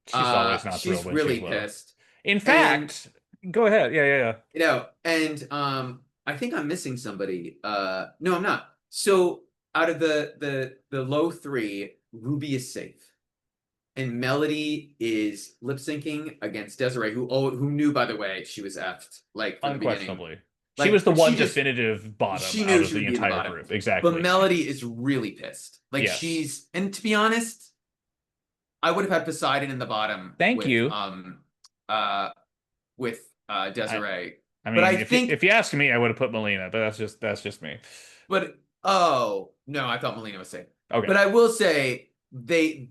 She's always not She's thrilled when she's really low. pissed. In And fact, go ahead. Yeah, yeah, and I think I'm missing somebody. No, I'm not. So out of the low three, Ruby is safe. And Melody is lip syncing against Desiree, who knew, by the way, she was effed like from the beginning. unquestionably. She was Like the one she just definitive bottom she out knew of she the would be in the entire bottom. group. But Exactly. Melody is really pissed. Like Yes. and to be honest, I would have had Poseidon in the bottom Thank you. uh with I Desiree. I But mean, I think if you ask me, I would have put Melina, but that's just me. but oh no, I thought Melina was safe. Okay. But I will say the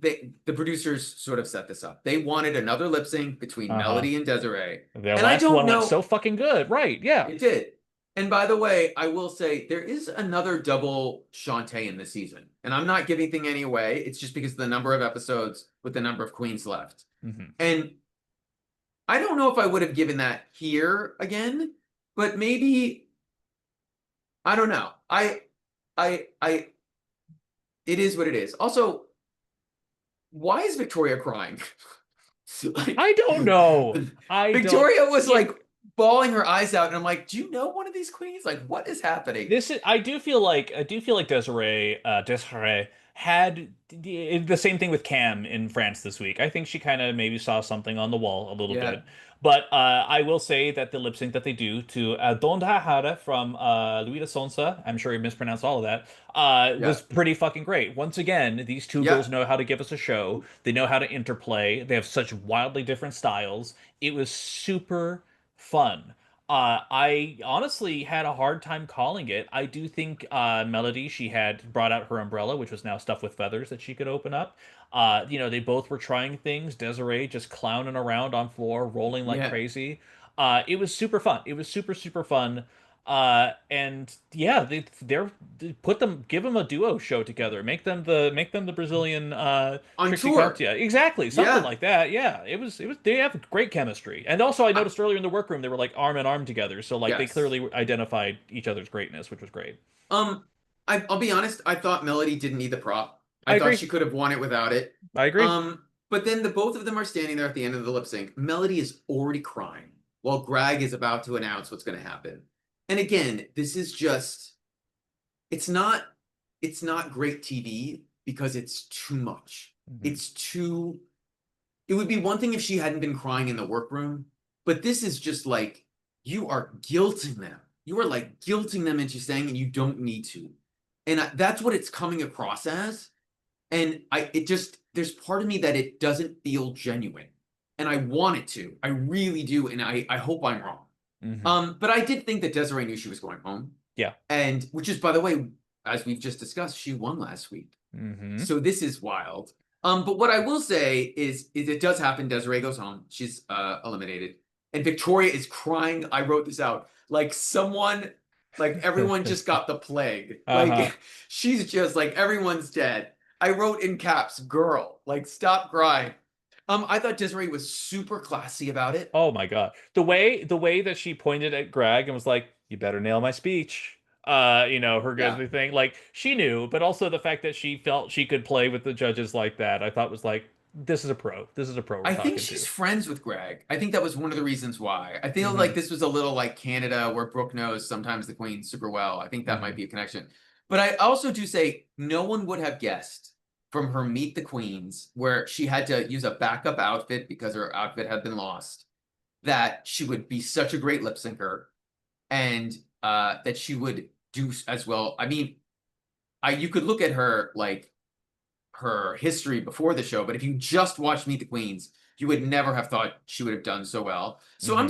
producers sort of set this up. They wanted another lip sync between Uh-huh. Melody and Desiree. The And I last don't one went know, so fucking good. Right. Yeah. it did. And by the way, I will say there is another double Shantae in this season. And I'm not giving thing any away. It's just because of the number of episodes with the number of queens left. Hmm. And I don't know if I would have given that here again, but maybe I don't know. I it is what it is. Also, why is Victoria crying? Like I don't know. I don't. Victoria was Yeah, like bawling her eyes out, and I'm like, do you know one of these queens? Like, what is happening? this is. I do feel like Desiree had the same thing with Cam in France this week. I think she kind of maybe saw something on the wall a little Yeah, bit. But I will say that the lip sync that they do to Don Hara from Louis de Sonsa, I'm sure you mispronounced all of that, yeah, was pretty fucking great. Once again, these two yeah. girls know how to give us a show. They know how to interplay. They have such wildly different styles. It was super fun. I honestly had a hard time calling it. I do think Melody, she had brought out her umbrella, which was now stuffed with feathers that she could open up. They both were trying things. Desiree just clowning around on floor, rolling like Yeah. crazy. It was super fun. It was super, super fun. And yeah, give them a duo show together. Make them the Brazilian On Trixie tour. Cartier. Exactly, something Yeah. like that. Yeah, it was they have great chemistry. And also I I, noticed earlier in the workroom they were like arm in arm together. So like they yes. clearly identified each other's greatness, which was great. Um, I'll be honest, I thought Melody didn't need the prop. I I thought agree. she could have won it without it. I agree. But then the both of them are standing there at the end of the lip sync. Melody is already crying while Greg is about to announce what's going to happen. And again, this is just, it's not it's not great TV because it's too much. Mhm. It's too. It would be one thing if she hadn't been crying in the workroom, but this is just like you are guilting them. You are like guilting them into saying, and you don't need to. And that's what it's coming across as. And it just, there's part of me that it doesn't feel genuine. And I want it to. I really do. And I hope I'm wrong. Mhm. But I did think that Desiree knew she was going home. Yeah. And which is, by the way, as we've just discussed, she won last week. Mhm. So this is wild. But what I will say is it does happen. Desiree goes home. She's eliminated. And Victoria is crying. I wrote this out. Like someone, like everyone just got the plague. Uh-huh. Like she's just like everyone's dead. I wrote in caps, girl, like stop crying. I thought Desiree was super classy about it. Oh my God. The way that she pointed at Greg and was like, "You better nail my speech." Her Yeah. Gatsby thing, like she knew, but also the fact that she felt she could play with the judges like that, I thought was like, this is a pro. This is a pro we're I think talking she's to. friends with Greg. I think that was one of the reasons why. I feel Hmm. like this was a little like Canada where Brooke knows sometimes the Queen super well. I think that might Hmm. be a connection. But I also do say no one would have guessed from her Meet the Queens, where she had to use a backup outfit because her outfit had been lost, that she would be such a great lip syncer and that she would do as well. I mean, you could look at her like her history before the show, but if you just watched Meet the Queens, you would never have thought she would have done so well. So Hmm.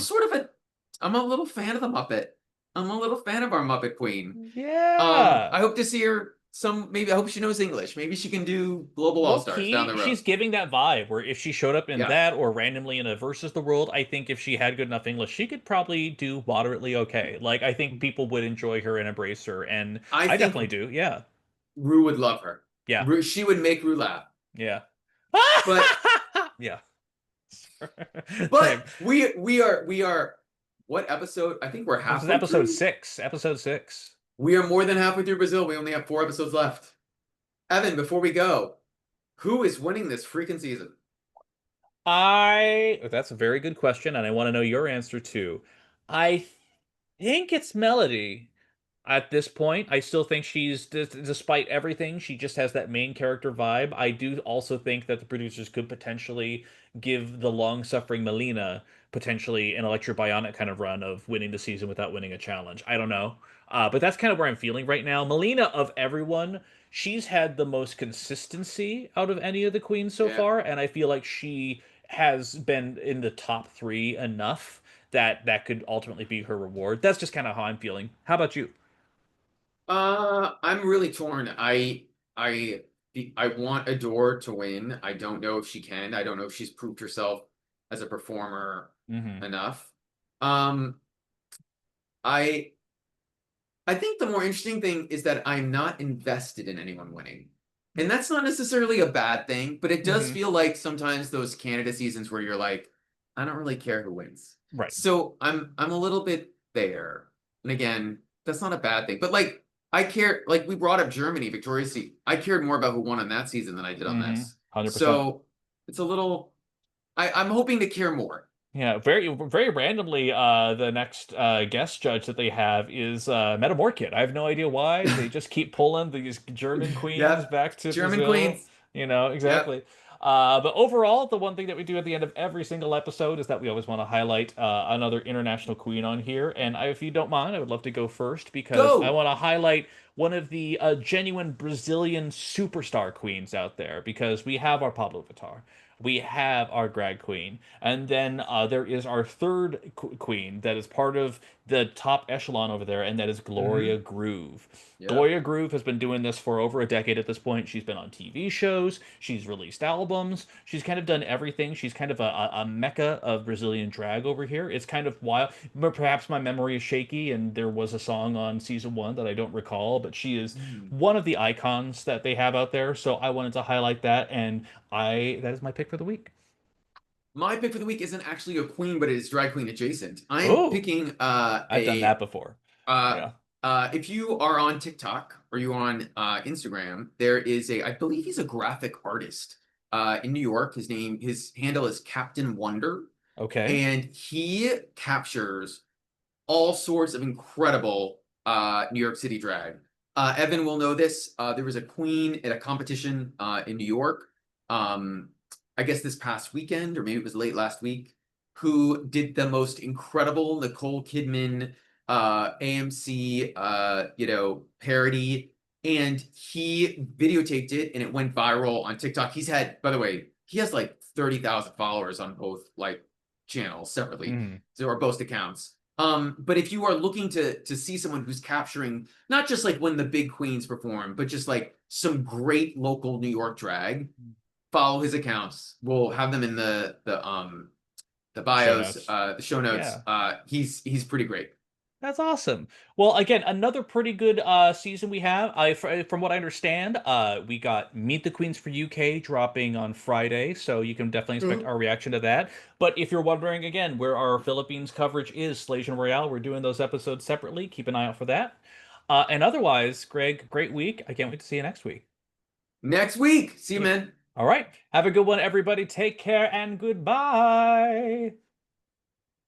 I'm a little fan of the Muppet. I'm a little fan of our Muppet Queen. Yeah. I hope to see her maybe I hope she knows English. Maybe she can do Global All Low Stars down key, the road. she's giving that vibe where if she showed up in Yeah. that or randomly in a versus the world, I think if she had good enough English, she could probably do moderately okay. Like I think people would enjoy her and embrace her, and I I think definitely do. Yeah. Rue would love her. Yeah. She would make Rue laugh. Yeah. But Yeah. but Same. we are what episode? I think we're This is halfway episode through. 6. Episode 6. We are more than halfway through Brazil. We only have 4 episodes left. Evan, before we go, who is winning this freaking season? That's a very good question, and I want to know your answer too. I think it's Melody. At this point, I still think despite everything, she just has that main character vibe. I do also think that the producers could potentially give the long-suffering Melina potentially an Electra Bionic kind of run of winning the season without winning a challenge. I don't know. But that's kind of where I'm feeling right now. Melina, of everyone, she's had the most consistency out of any of the queens so Yeah. far, and I feel like she has been in the top three enough that that could ultimately be her reward. That's just kind of how I'm feeling. How about you? I'm really torn. I I want Adore to win. I don't know if she can. I don't know if she's proved herself as a performer Hmm. enough. Um, I I think the more interesting thing is that I'm not invested in anyone winning. And that's not necessarily a bad thing, but it does Hmm. feel like sometimes those Canada seasons where you're like, I don't really care who wins. Right. So I'm a little bit there. And again, that's not a bad thing. But like I care, like we brought up Germany, Victoria's Secret. I cared more about who won on that season than I did on Hmm. this. 100%. So it's a little I'm hoping to care more. Yeah, very very randomly, the next guest judge that they have is Metamorkid. I have no idea why. They just keep pulling these German queens Yep. back to German Brazil. Queens. Yep. Exactly. But overall, the one thing that we do at the end of every single episode is that we always want to highlight another international queen on here. And if you don't mind, I would love to go first because I Go. want to highlight one of the genuine Brazilian superstar queens out there because we have our Pablo Vittar. We have our drag queen, and then there is our third queen that is part of the top echelon over there, and that is Gloria Hmm. Groove. Yep. Gloria Groove has been doing this for over a decade at this point. She's been on TV shows, she's released albums, she's kind of done everything. She's kind of a mecca of Brazilian drag over here. It's kind of wild. But perhaps my memory is shaky, and there was a song on season one that I don't recall, but she is Hmm. one of the icons that they have out there. So I wanted to highlight that, and I that is my pick for the week. My pick for the week isn't actually a queen, but it is drag queen adjacent. I am Oh, picking I've done that before. uh Yeah. if you are on TikTok or you on Instagram, there is I believe he's a graphic artist in New York. His handle is Captain Wonder, Okay. and he captures all sorts of incredible New York City drag. Evan will know this. There was a queen at a competition in New York. I guess this past weekend, or maybe it was late last week, who did the most incredible Nicole Kidman AMC parody, and he videotaped it and it went viral on TikTok. He's had, by the way, he has like 30,000 followers on both like channels separately, Mm. so or both accounts. But if you are looking to see someone who's capturing not just like when the big queens perform, but just like some great local New York drag, follow his accounts. We'll have them in the Show bios, notes. the show notes. Yeah. He's pretty great. That's awesome. Well, again, another pretty good season we have. From what I understand, we got Meet the Queens for UK dropping on Friday, so you can definitely expect Mhm. our reaction to that. But if you're wondering again where our Philippines coverage is, Slation Royale, we're doing those episodes separately. Keep an eye out for that. And otherwise, Greg, great week. I can't wait to see you next week. Next week. See you, Yeah. man. All right. Have a good one, everybody. Take care and goodbye.